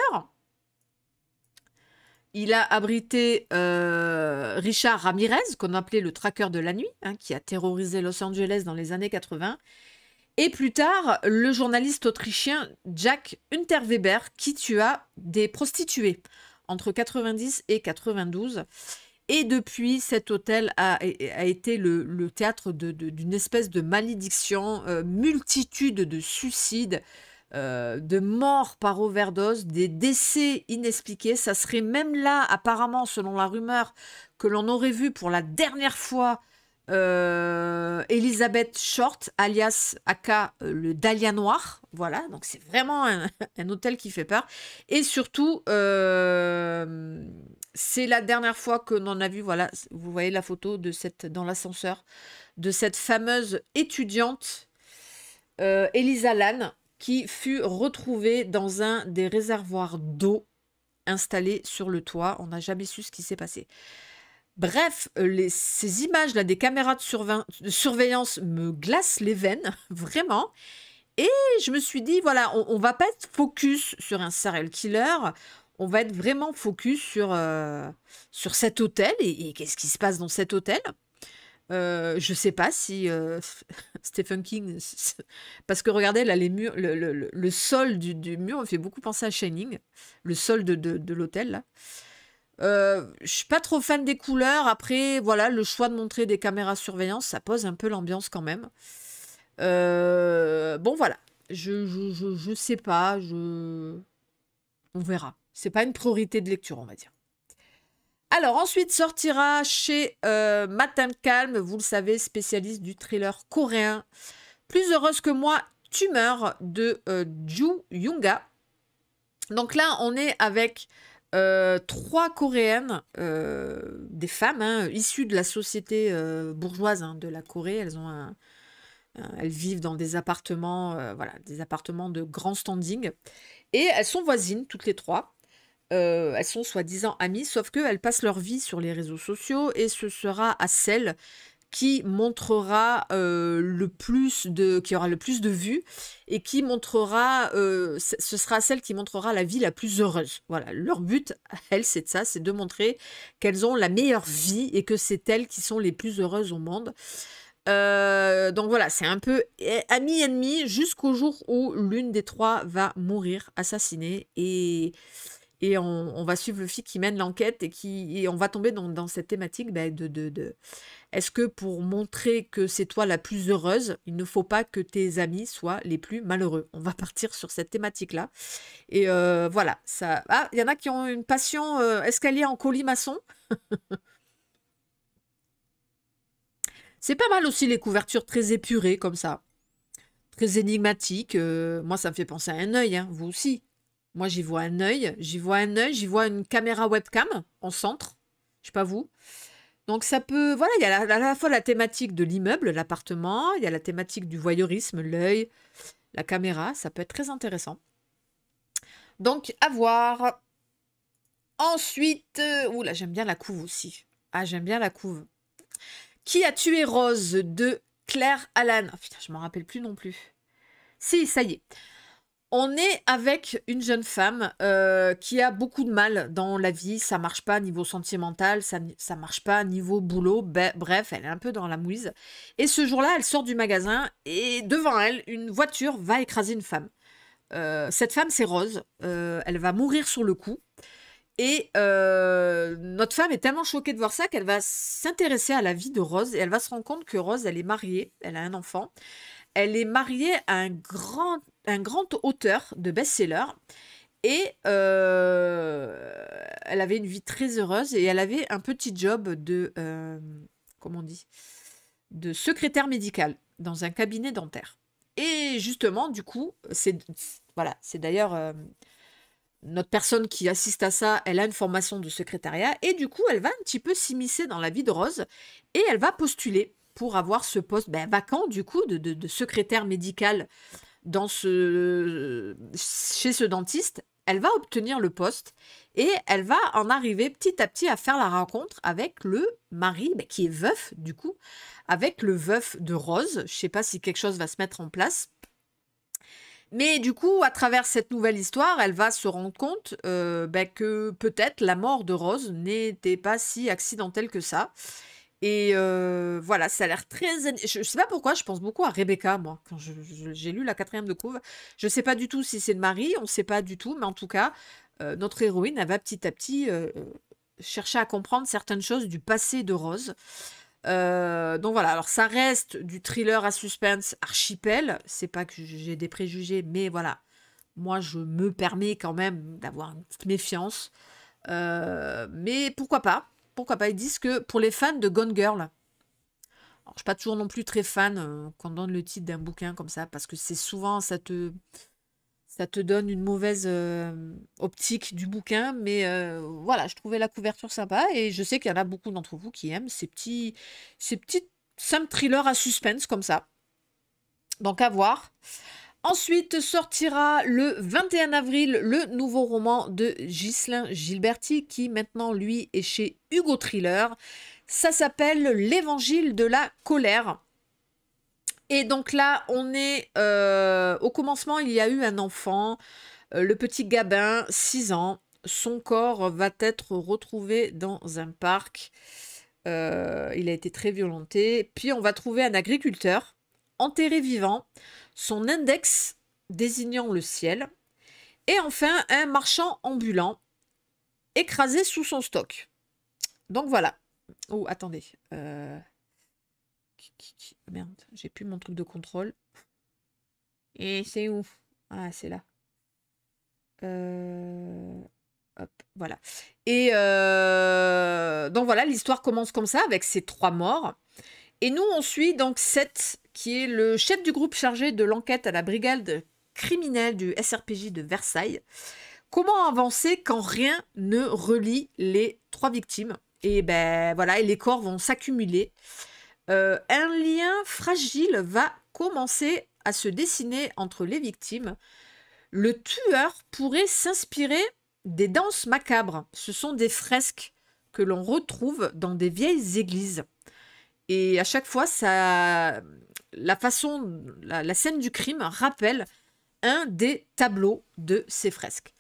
Il a abrité Richard Ramirez, qu'on appelait le traqueur de la nuit, hein, qui a terrorisé Los Angeles dans les années 80. Et plus tard, le journaliste autrichien Jack Unterweber, qui tua des prostituées entre 90 et 92. Et depuis, cet hôtel a été le théâtre d'une espèce de malédiction, multitude de suicides, de morts par overdose, des décès inexpliqués. Ça serait même là, apparemment, selon la rumeur, que l'on aurait vu pour la dernière fois Elizabeth Short, alias Aka, le Dahlia Noir. Voilà, donc c'est vraiment un hôtel qui fait peur. Et surtout, c'est la dernière fois que l'on a vu, voilà, vous voyez la photo dans l'ascenseur, de cette fameuse étudiante Elisa Lam, qui fut retrouvée dans un des réservoirs d'eau installés sur le toit. On n'a jamais su ce qui s'est passé. Bref, ces images-là des caméras de surveillance me glacent les veines, vraiment. Et je me suis dit, voilà, on va pas être focus sur un serial killer. on va être vraiment focus sur cet hôtel et qu'est-ce qui se passe dans cet hôtel. Je sais pas si Stephen King, parce que regardez là les murs, le sol du mur me fait beaucoup penser à Shining, le sol de l'hôtel là. Je suis pas trop fan des couleurs. Après, voilà, le choix de montrer des caméras surveillance, ça pose un peu l'ambiance quand même. Bon, voilà. Je sais pas. On verra. C'est pas une priorité de lecture, on va dire. Alors, ensuite sortira chez Matin Calme, vous le savez, spécialiste du thriller coréen. Plus heureuse que moi, Tumeur de Ju Yoonga. Donc là, on est avec 3 coréennes, des femmes hein, issues de la société bourgeoise hein, de la Corée. Elles vivent dans des appartements, voilà, des appartements de grand standing. Et elles sont voisines, toutes les 3. Elles sont soi-disant amies, sauf qu'elles passent leur vie sur les réseaux sociaux et ce sera à celle qui montrera qui aura le plus de vues et qui montrera, ce sera celle qui montrera la vie la plus heureuse. Voilà, leur but, elles, c'est de ça, c'est de montrer qu'elles ont la meilleure vie et que c'est elles qui sont les plus heureuses au monde. Donc voilà, c'est un peu ami-ennemi jusqu'au jour où l'une des 3 va mourir, assassinée, et on va suivre le flic qui mène l'enquête et on va tomber dans cette thématique est-ce que pour montrer que c'est toi la plus heureuse, il ne faut pas que tes amis soient les plus malheureux? On va partir sur cette thématique-là. Et voilà, ça. Ah, il y en a qui ont une passion escalier en colimaçon. C'est pas mal aussi les couvertures très épurées comme ça, très énigmatiques. Moi, ça me fait penser à un œil, hein, vous aussi. Moi, j'y vois un œil, j'y vois une caméra webcam en centre. Je sais pas vous. Donc ça peut, voilà, il y a à la fois la thématique de l'immeuble, l'appartement, il y a la thématique du voyeurisme, l'œil, la caméra, ça peut être très intéressant. Donc à voir. Ensuite, oula, j'aime bien la couve aussi. Ah, j'aime bien la couve. Qui a tué Rose de Claire Allan. Oh, putain, je m'en rappelle plus non plus. Si, ça y est. On est avec une jeune femme qui a beaucoup de mal dans la vie. Ça marche pas niveau sentimental, ça marche pas niveau boulot. Bref, elle est un peu dans la mouise. Et ce jour-là, elle sort du magasin et devant elle, une voiture va écraser une femme. Cette femme, c'est Rose. Elle va mourir sur le coup. Et notre femme est tellement choquée de voir ça qu'elle va s'intéresser à la vie de Rose et elle va se rendre compte que Rose, elle est mariée, elle a un enfant. Elle est mariée à un grand auteur de best-seller et elle avait une vie très heureuse et elle avait un petit job de, comment on dit, de secrétaire médicale dans un cabinet dentaire. Et justement, du coup, c'est d'ailleurs notre personne qui assiste à ça, elle a une formation de secrétariat et du coup, elle va un petit peu s'immiscer dans la vie de Rose et elle va postuler pour avoir ce poste vacant du coup de secrétaire médical chez ce dentiste. Elle va obtenir le poste et elle va en arriver petit à petit à faire la rencontre avec le mari qui est veuf du coup, avec le veuf de Rose. Je ne sais pas si quelque chose va se mettre en place. Mais du coup, à travers cette nouvelle histoire, elle va se rendre compte que peut-être la mort de Rose n'était pas si accidentelle que ça. Et voilà, ça a l'air très... Je sais pas pourquoi, je pense beaucoup à Rebecca, moi, quand j'ai lu la 4e de couve. Je sais pas du tout si c'est le mari, on sait pas du tout, mais en tout cas, notre héroïne, elle va petit à petit chercher à comprendre certaines choses du passé de Rose. Donc voilà, alors ça reste du thriller à suspense archipel. C'est pas que j'ai des préjugés, mais voilà, moi je me permets quand même d'avoir une petite méfiance. Mais pourquoi pas? Pourquoi pas? Ils disent que pour les fans de Gone Girl, alors, je suis pas toujours non plus très fan quand on donne le titre d'un bouquin comme ça, parce que c'est souvent ça te donne une mauvaise optique du bouquin, mais voilà, je trouvais la couverture sympa et je sais qu'il y en a beaucoup d'entre vous qui aiment ces petits simples thrillers à suspense comme ça. Donc à voir. Ensuite sortira le 21 avril le nouveau roman de Ghislain Gilberti qui maintenant lui est chez Hugo Thriller. Ça s'appelle L'Évangile de la colère. Et donc là, on est au commencement, il y a eu un enfant, le petit Gabin, 6 ans. son corps va être retrouvé dans un parc. Il a été très violenté. Puis on va trouver un agriculteur enterré vivant, son index désignant le ciel. Et enfin, un marchand ambulant écrasé sous son stock. Donc voilà. Oh, attendez. Merde, j'ai plus mon truc de contrôle. Et c'est où? Ah, c'est là. Hop, voilà. Et donc voilà, l'histoire commence comme ça, avec ces 3 morts. Et nous, on suit donc Seth, qui est le chef du groupe chargé de l'enquête à la brigade criminelle du SRPJ de Versailles. Comment avancer quand rien ne relie les 3 victimes? Et ben voilà, et les corps vont s'accumuler. Un lien fragile va commencer à se dessiner entre les victimes. Le tueur pourrait s'inspirer des danses macabres. Ce sont des fresques que l'on retrouve dans des vieilles églises. Et à chaque fois, la scène du crime rappelle un des tableaux de ces fresques.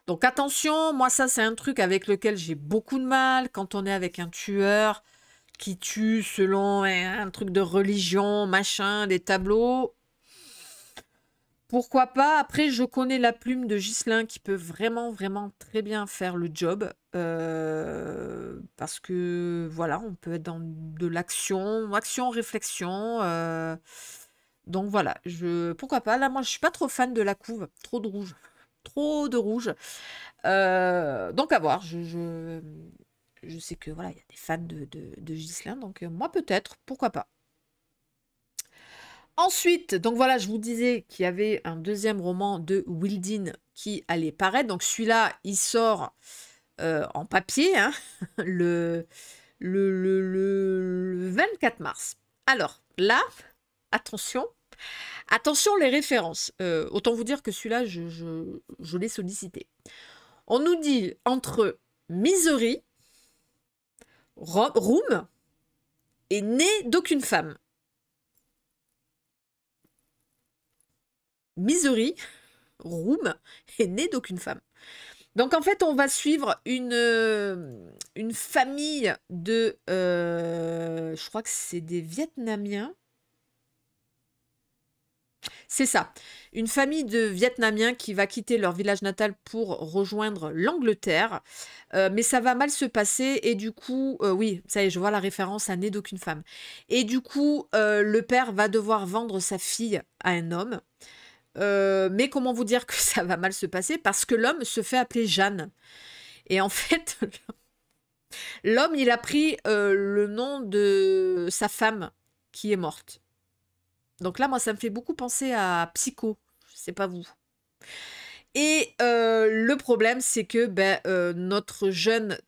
Donc attention, moi ça c'est un truc avec lequel j'ai beaucoup de mal quand on est avec un tueur qui tue selon un truc de religion, machin, des tableaux. Pourquoi pas? Après, je connais la plume de Ghislain qui peut vraiment, vraiment très bien faire le job. Parce que, voilà, on peut être dans de l'action, réflexion. Donc voilà, pourquoi pas? Là, moi, je suis pas trop fan de la couve. Trop de rouge. Trop de rouge. Donc à voir. Je sais que, voilà, il y a des fans de Ghislain. Donc moi, peut-être. Pourquoi pas? Ensuite, donc voilà, je vous disais qu'il y avait un deuxième roman de Wilding qui allait paraître. Donc celui-là, il sort en papier hein, le 24 mars. Alors là, attention les références. Autant vous dire que celui-là, je l'ai sollicité. On nous dit entre Misery, Room et Né d'aucune femme. Misery, Room est né d'aucune femme. Donc en fait, on va suivre une famille de, je crois que c'est des Vietnamiens. C'est ça, une famille de Vietnamiens qui va quitter leur village natal pour rejoindre l'Angleterre. Mais ça va mal se passer et du coup, oui, ça y est, je vois la référence à Né d'aucune femme. Et du coup, le père va devoir vendre sa fille à un homme. Mais comment vous dire que ça va mal se passer? Parce que l'homme se fait appeler Jeanne. Et en fait, l'homme, il a pris le nom de sa femme qui est morte. Donc là, moi, ça me fait beaucoup penser à Psycho. Je sais pas vous. Et le problème, c'est que notre jeune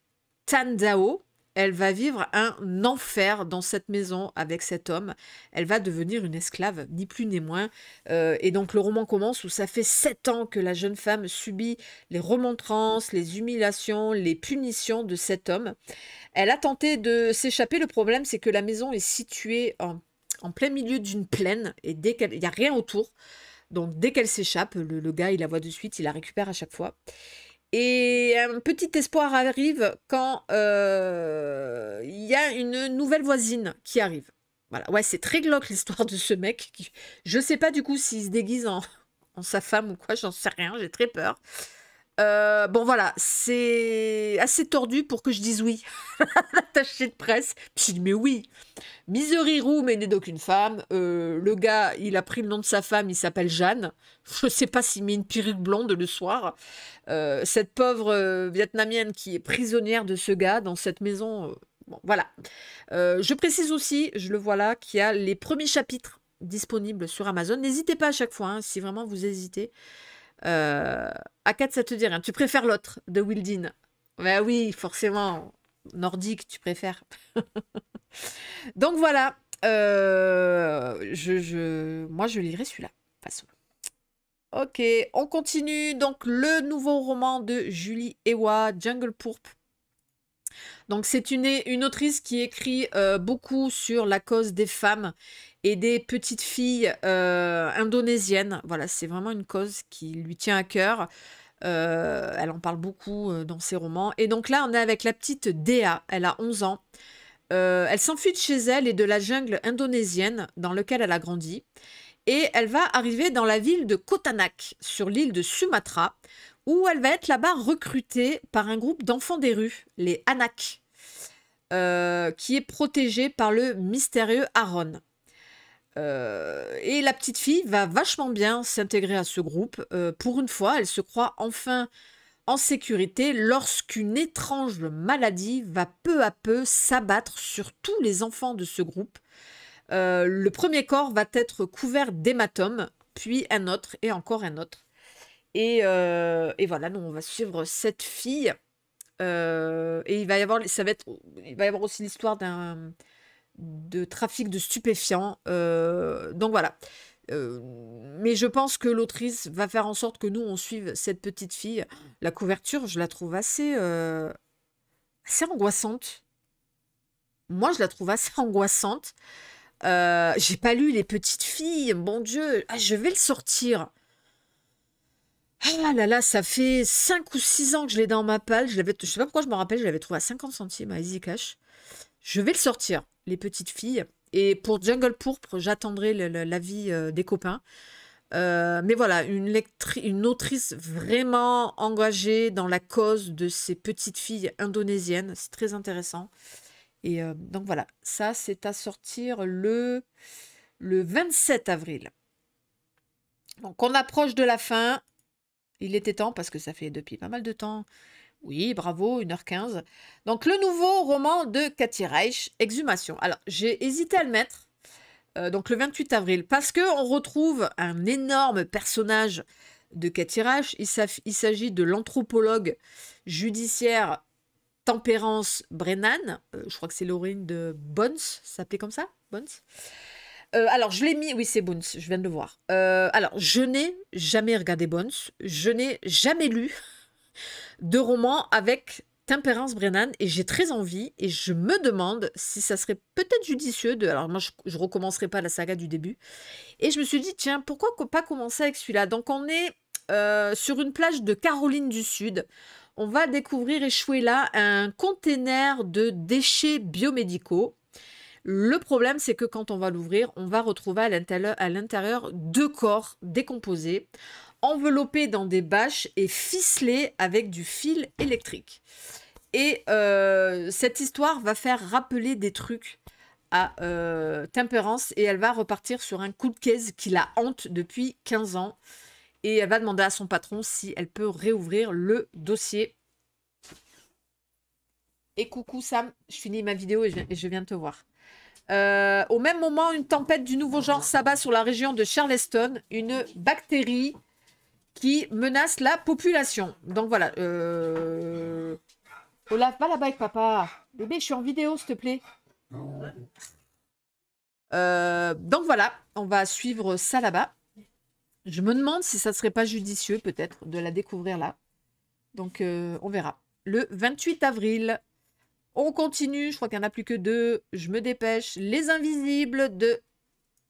Tan Dao, elle va vivre un enfer dans cette maison avec cet homme. Elle va devenir une esclave, ni plus ni moins. Et donc le roman commence où ça fait 7 ans que la jeune femme subit les remontrances, les humiliations, les punitions de cet homme. Elle a tenté de s'échapper. Le problème, c'est que la maison est située en plein milieu d'une plaine et il n'y a rien autour. Donc dès qu'elle s'échappe, le gars, il la voit de suite, il la récupère à chaque fois. Et un petit espoir arrive quand il y a une nouvelle voisine qui arrive. Voilà, ouais, c'est très glauque l'histoire de ce mec. Je sais pas du coup s'il se déguise en sa femme ou quoi, j'en sais rien, j'ai très peur. Bon voilà, c'est assez tordu pour que je dise oui. L'attaché de presse, puis je dis mais oui. Misery Room est né d'aucune femme. Le gars, il a pris le nom de sa femme, il s'appelle Jeanne. Je sais pas s'il met une perruque blonde le soir. Cette pauvre Vietnamienne qui est prisonnière de ce gars dans cette maison. Bon, voilà. Je précise aussi, je le vois là, qu'il y a les premiers chapitres disponibles sur Amazon. N'hésitez pas à chaque fois, hein, si vraiment vous hésitez. Akat, ça te dit rien. Tu préfères l'autre, de Wilding? Ben oui, forcément. Nordique, tu préfères. Donc voilà. Moi, je lirai celui-là. De toute façon. Ok, on continue. Donc, le nouveau roman de Julie Ewa, Jungle Pourpre. Donc, c'est une autrice qui écrit beaucoup sur la cause des femmes et des petites filles indonésiennes. Voilà, c'est vraiment une cause qui lui tient à cœur. Elle en parle beaucoup dans ses romans. Et donc là, on est avec la petite Dea. Elle a 11 ans. Elle s'enfuit de chez elle et de la jungle indonésienne dans laquelle elle a grandi. Et elle va arriver dans la ville de Kotanak, sur l'île de Sumatra, où elle va être là-bas recrutée par un groupe d'enfants des rues, les Anak, qui est protégé par le mystérieux Aaron. Et la petite fille va vachement bien s'intégrer à ce groupe. Pour une fois, elle se croit enfin en sécurité lorsqu'une étrange maladie va peu à peu s'abattre sur tous les enfants de ce groupe. Le premier corps va être couvert d'hématomes, puis un autre et encore un autre. Et voilà, donc on va suivre cette fille. Et il va y avoir aussi l'histoire de trafic de stupéfiants. Donc voilà. Mais je pense que l'autrice va faire en sorte que nous, on suive cette petite fille. La couverture, je la trouve assez angoissante. Moi, je la trouve assez angoissante. J'ai pas lu Les Petites Filles, mon Dieu. Ah, je vais le sortir. Ah là là, ça fait 5 ou 6 ans que je l'ai dans ma palle. Je sais pas pourquoi je me rappelle, je l'avais trouvé à 50 centimes à Easy Cash. Je vais le sortir, Les Petites Filles. Et pour Jungle Pourpre, j'attendrai l'avis des copains. Mais voilà, une autrice vraiment engagée dans la cause de ces petites filles indonésiennes. C'est très intéressant. Et donc voilà, ça c'est à sortir le 27 avril. Donc on approche de la fin. Il était temps parce que ça fait depuis pas mal de temps. Oui, bravo, 1h15. Donc, le nouveau roman de Cathy Reich, Exhumation. Alors, j'ai hésité à le mettre, donc le 28 avril, parce qu'on retrouve un énorme personnage de Cathy Reich. Il s'agit de l'anthropologue judiciaire Tempérance Brennan. Je crois que c'est l'héroïne de Bones, ça s'appelait comme ça, Bones. Alors, je l'ai mis, oui, c'est Bones, je viens de le voir. Alors, je n'ai jamais regardé Bones, je n'ai jamais lu de romans avec Tempérance Brennan et j'ai très envie et je me demande si ça serait peut-être judicieux de... Alors moi, je recommencerai pas la saga du début. Et je me suis dit, tiens, pourquoi pas commencer avec celui-là? Donc, on est sur une plage de Caroline du Sud. On va découvrir échouer là un container de déchets biomédicaux. Le problème, c'est que quand on va l'ouvrir, on va retrouver à l'intérieur 2 corps décomposés, enveloppés dans des bâches et ficelés avec du fil électrique. Et cette histoire va faire rappeler des trucs à Tempérance et elle va repartir sur un coup de caisse qui la hante depuis 15 ans. Et elle va demander à son patron si elle peut réouvrir le dossier. Et coucou Sam, je finis ma vidéo et je viens de te voir. Au même moment, une tempête du nouveau genre s'abat sur la région de Charleston, une bactérie qui menace la population. Donc voilà. Olaf, va là-bas avec papa. Bébé, je suis en vidéo, s'il te plaît. Donc voilà, on va suivre ça là-bas. Je me demande si ça serait pas judicieux, peut-être, de la découvrir là. Donc, on verra. Le 28 avril. On continue, je crois qu'il n'y en a plus que 2. Je me dépêche. Les Invisibles de...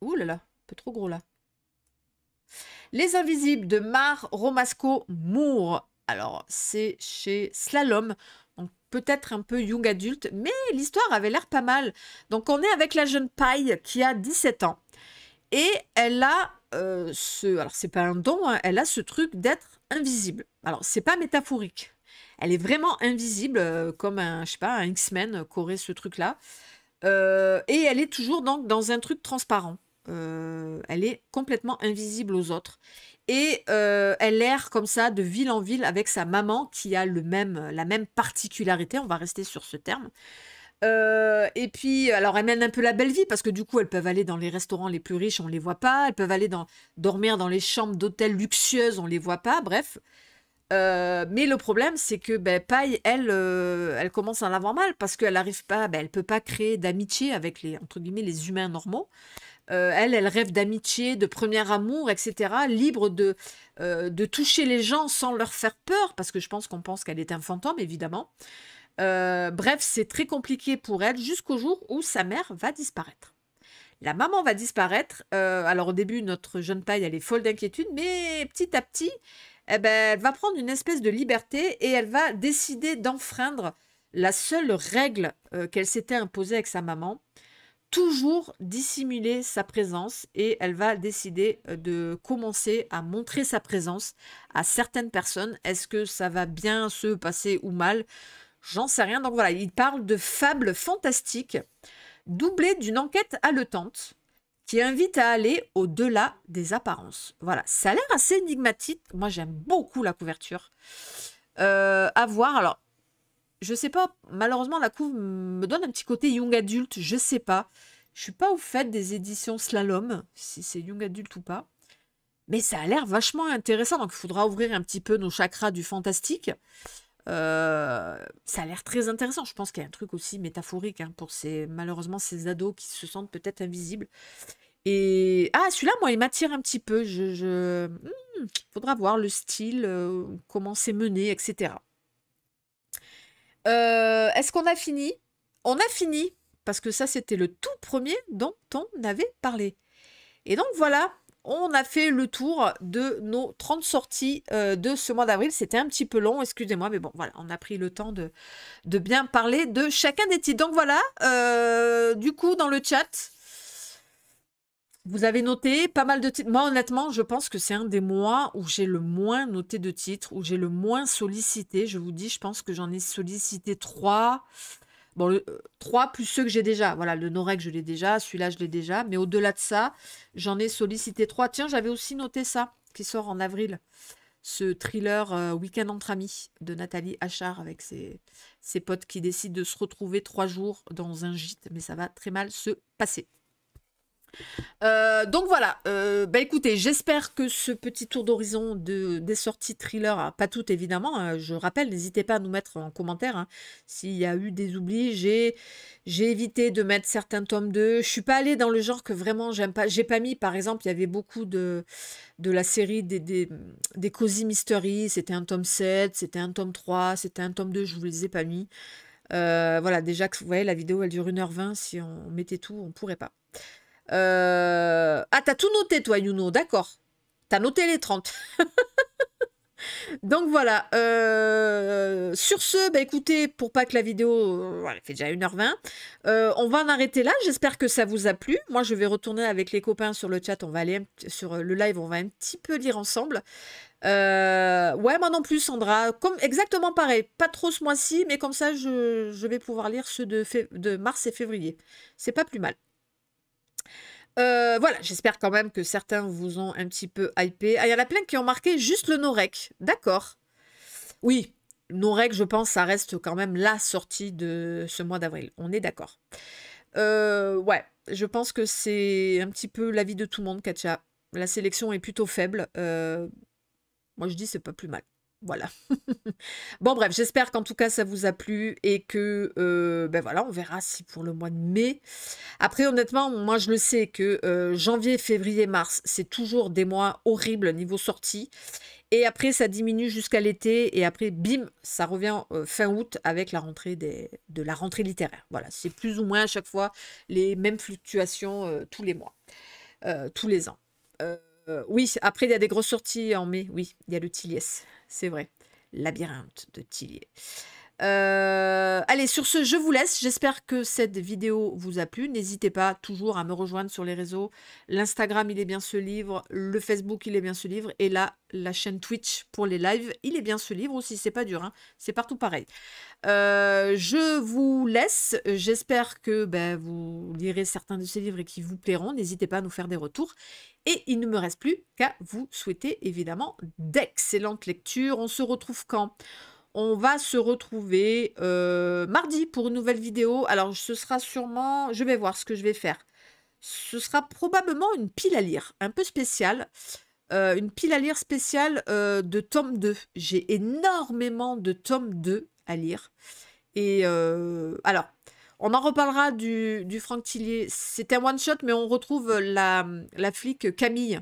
Ouh là là, un peu trop gros là. Les Invisibles de Mar Romasco Moore. Alors, c'est chez Slalom. Donc, peut-être un peu young adulte, mais l'histoire avait l'air pas mal. Donc, on est avec la jeune paille qui a 17 ans. Et elle a alors, c'est pas un don, hein, elle a ce truc d'être invisible. Alors, c'est pas métaphorique. Elle est vraiment invisible, comme un, je sais pas, un X-Men qu'aurait ce truc-là. Et elle est toujours donc dans un truc transparent. Elle est complètement invisible aux autres. Et elle erre comme ça de ville en ville avec sa maman qui a la même particularité, on va rester sur ce terme. Et puis, alors, elles mènent un peu la belle vie parce que du coup, elles peuvent aller dans les restaurants les plus riches, on les voit pas. Elles peuvent aller dormir dans les chambres d'hôtels luxueuses, on les voit pas. Bref. Mais le problème, c'est que Paille, elle commence à en avoir mal parce qu'elle n'arrive pas, elle peut pas créer d'amitié avec entre guillemets, les humains normaux. Elle rêve d'amitié, de premier amour, etc. Libre de toucher les gens sans leur faire peur parce que je pense qu'on pense qu'elle est un fantôme, évidemment. Bref, c'est très compliqué pour elle jusqu'au jour où sa mère va disparaître. La maman va disparaître. Alors au début, notre jeune paille, elle est folle d'inquiétude, mais petit à petit, eh ben, elle va prendre une espèce de liberté et elle va décider d'enfreindre la seule règle qu'elle s'était imposée avec sa maman, toujours dissimuler sa présence, et elle va décider de commencer à montrer sa présence à certaines personnes. Est-ce que ça va bien se passer ou mal? J'en sais rien. Donc voilà, il parle de fables fantastiques doublées d'une enquête haletante qui invite à aller au-delà des apparences. Voilà, ça a l'air assez énigmatique. Moi, j'aime beaucoup la couverture. À voir. Alors, je sais pas, malheureusement, la couve me donne un petit côté young adulte, je sais pas. Je suis pas au fait des éditions Slalom, si c'est young adulte ou pas. Mais ça a l'air vachement intéressant, donc il faudra ouvrir un petit peu nos chakras du fantastique. Ça a l'air très intéressant. Je pense qu'il y a un truc aussi métaphorique hein, pour malheureusement ces ados qui se sentent peut-être invisibles. Et celui-là, moi, il m'attire un petit peu. Faudra voir le style, comment c'est mené, etc. Est-ce qu'on a fini? On a fini, parce que ça, c'était le tout premier dont on avait parlé. Et donc, voilà, on a fait le tour de nos 30 sorties de ce mois d'avril. C'était un petit peu long, excusez-moi, mais bon, voilà, on a pris le temps de bien parler de chacun des titres. Donc, voilà, du coup, dans le chat, vous avez noté pas mal de titres. Moi, honnêtement, je pense que c'est un des mois où j'ai le moins noté de titres, où j'ai le moins sollicité. Je vous dis, je pense que j'en ai sollicité 3. Bon, 3 plus ceux que j'ai déjà. Voilà, le Norek, je l'ai déjà. Celui-là, je l'ai déjà. Mais au-delà de ça, j'en ai sollicité 3. Tiens, j'avais aussi noté ça, qui sort en avril. Ce thriller Week-end entre amis de Nathalie Achard avec ses potes qui décident de se retrouver 3 jours dans un gîte. Mais ça va très mal se passer. Donc voilà, écoutez, j'espère que ce petit tour d'horizon des sorties thriller, pas toutes évidemment, je rappelle, n'hésitez pas à nous mettre en commentaire hein, s'il y a eu des oublis. J'ai évité de mettre certains tomes 2. Je suis pas allée dans le genre que vraiment j'aime pas. J'ai pas mis, par exemple, il y avait beaucoup de la série des Cozy Mystery, c'était un tome 7, c'était un tome 3, c'était un tome 2, je vous les ai pas mis. Voilà, déjà que vous voyez, la vidéo elle dure 1h20, si on mettait tout, on pourrait pas. T'as tout noté, toi, Youno, d'accord. T'as noté les 30. Donc voilà. Sur ce, écoutez, pour pas que la vidéo elle fait déjà 1h20, on va en arrêter là. J'espère que ça vous a plu. Moi, je vais retourner avec les copains sur le chat. On va aller sur le live, on va un petit peu lire ensemble. Ouais, moi non plus, Sandra. Exactement pareil. Pas trop ce mois-ci, mais comme ça, je vais pouvoir lire ceux de mars et février. C'est pas plus mal. Voilà, j'espère quand même que certains vous ont un petit peu hypé. Il y en a plein qui ont marqué juste le Norek. D'accord. Oui, Norek, je pense, ça reste quand même la sortie de ce mois d'avril. On est d'accord. Ouais, je pense que c'est un petit peu l'avis de tout le monde, Katia. La sélection est plutôt faible. Moi, je dis c'est pas plus mal. Voilà. Bon, bref, j'espère qu'en tout cas, ça vous a plu et que, voilà, on verra si pour le mois de mai. Après, honnêtement, moi, je le sais que janvier, février, mars, c'est toujours des mois horribles niveau sortie. Et après, ça diminue jusqu'à l'été. Et après, bim, ça revient fin août avec la rentrée de la rentrée littéraire. Voilà, c'est plus ou moins à chaque fois les mêmes fluctuations tous les mois, tous les ans. Oui, après, il y a des grosses sorties en mai. Oui, il y a le Tilliès, c'est vrai. Labyrinthe de Tillier. Allez, sur ce, je vous laisse. J'espère que cette vidéo vous a plu. N'hésitez pas toujours à me rejoindre sur les réseaux. L'Instagram, il est bien ce livre. Le Facebook, il est bien ce livre. Et là, la chaîne Twitch pour les lives, il est bien ce livre aussi. C'est pas dur, hein. C'est partout pareil. Je vous laisse. J'espère que vous lirez certains de ces livres et qui vous plairont. N'hésitez pas à nous faire des retours. Et il ne me reste plus qu'à vous souhaiter évidemment d'excellentes lectures. On se retrouve quand ? On va se retrouver mardi pour une nouvelle vidéo. Alors, ce sera sûrement... Je vais voir ce que je vais faire. Ce sera probablement une pile à lire, un peu spéciale. Une pile à lire spéciale de tome 2. J'ai énormément de tome 2 à lire. Et alors, on en reparlera du Franck Tillier. C'était un one-shot, mais on retrouve la flic Camille.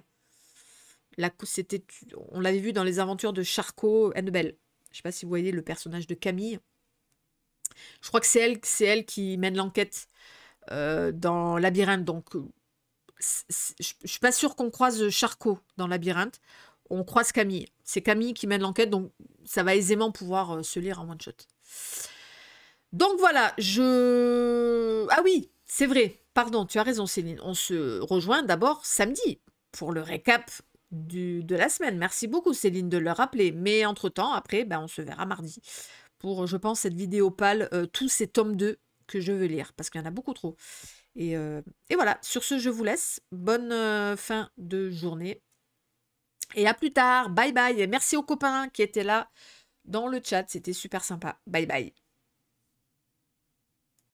On l'avait vu dans les aventures de Charcot Annabelle. Je ne sais pas si vous voyez le personnage de Camille. Je crois que c'est elle qui mène l'enquête dans Labyrinthe. Donc, je ne suis pas sûre qu'on croise Charcot dans Labyrinthe. on croise Camille. C'est Camille qui mène l'enquête, donc ça va aisément pouvoir se lire en one shot. Donc voilà, Ah oui, c'est vrai, pardon, tu as raison Céline. On se rejoint d'abord samedi pour le récap de la semaine. Merci beaucoup Céline de le rappeler. Mais entre-temps, après, ben, on se verra mardi pour, je pense, cette vidéo pâle, tous ces tomes 2 que je veux lire, parce qu'il y en a beaucoup trop. Et voilà, sur ce, je vous laisse. Bonne fin de journée. Et à plus tard. Bye bye. Et merci aux copains qui étaient là dans le chat. C'était super sympa. Bye bye.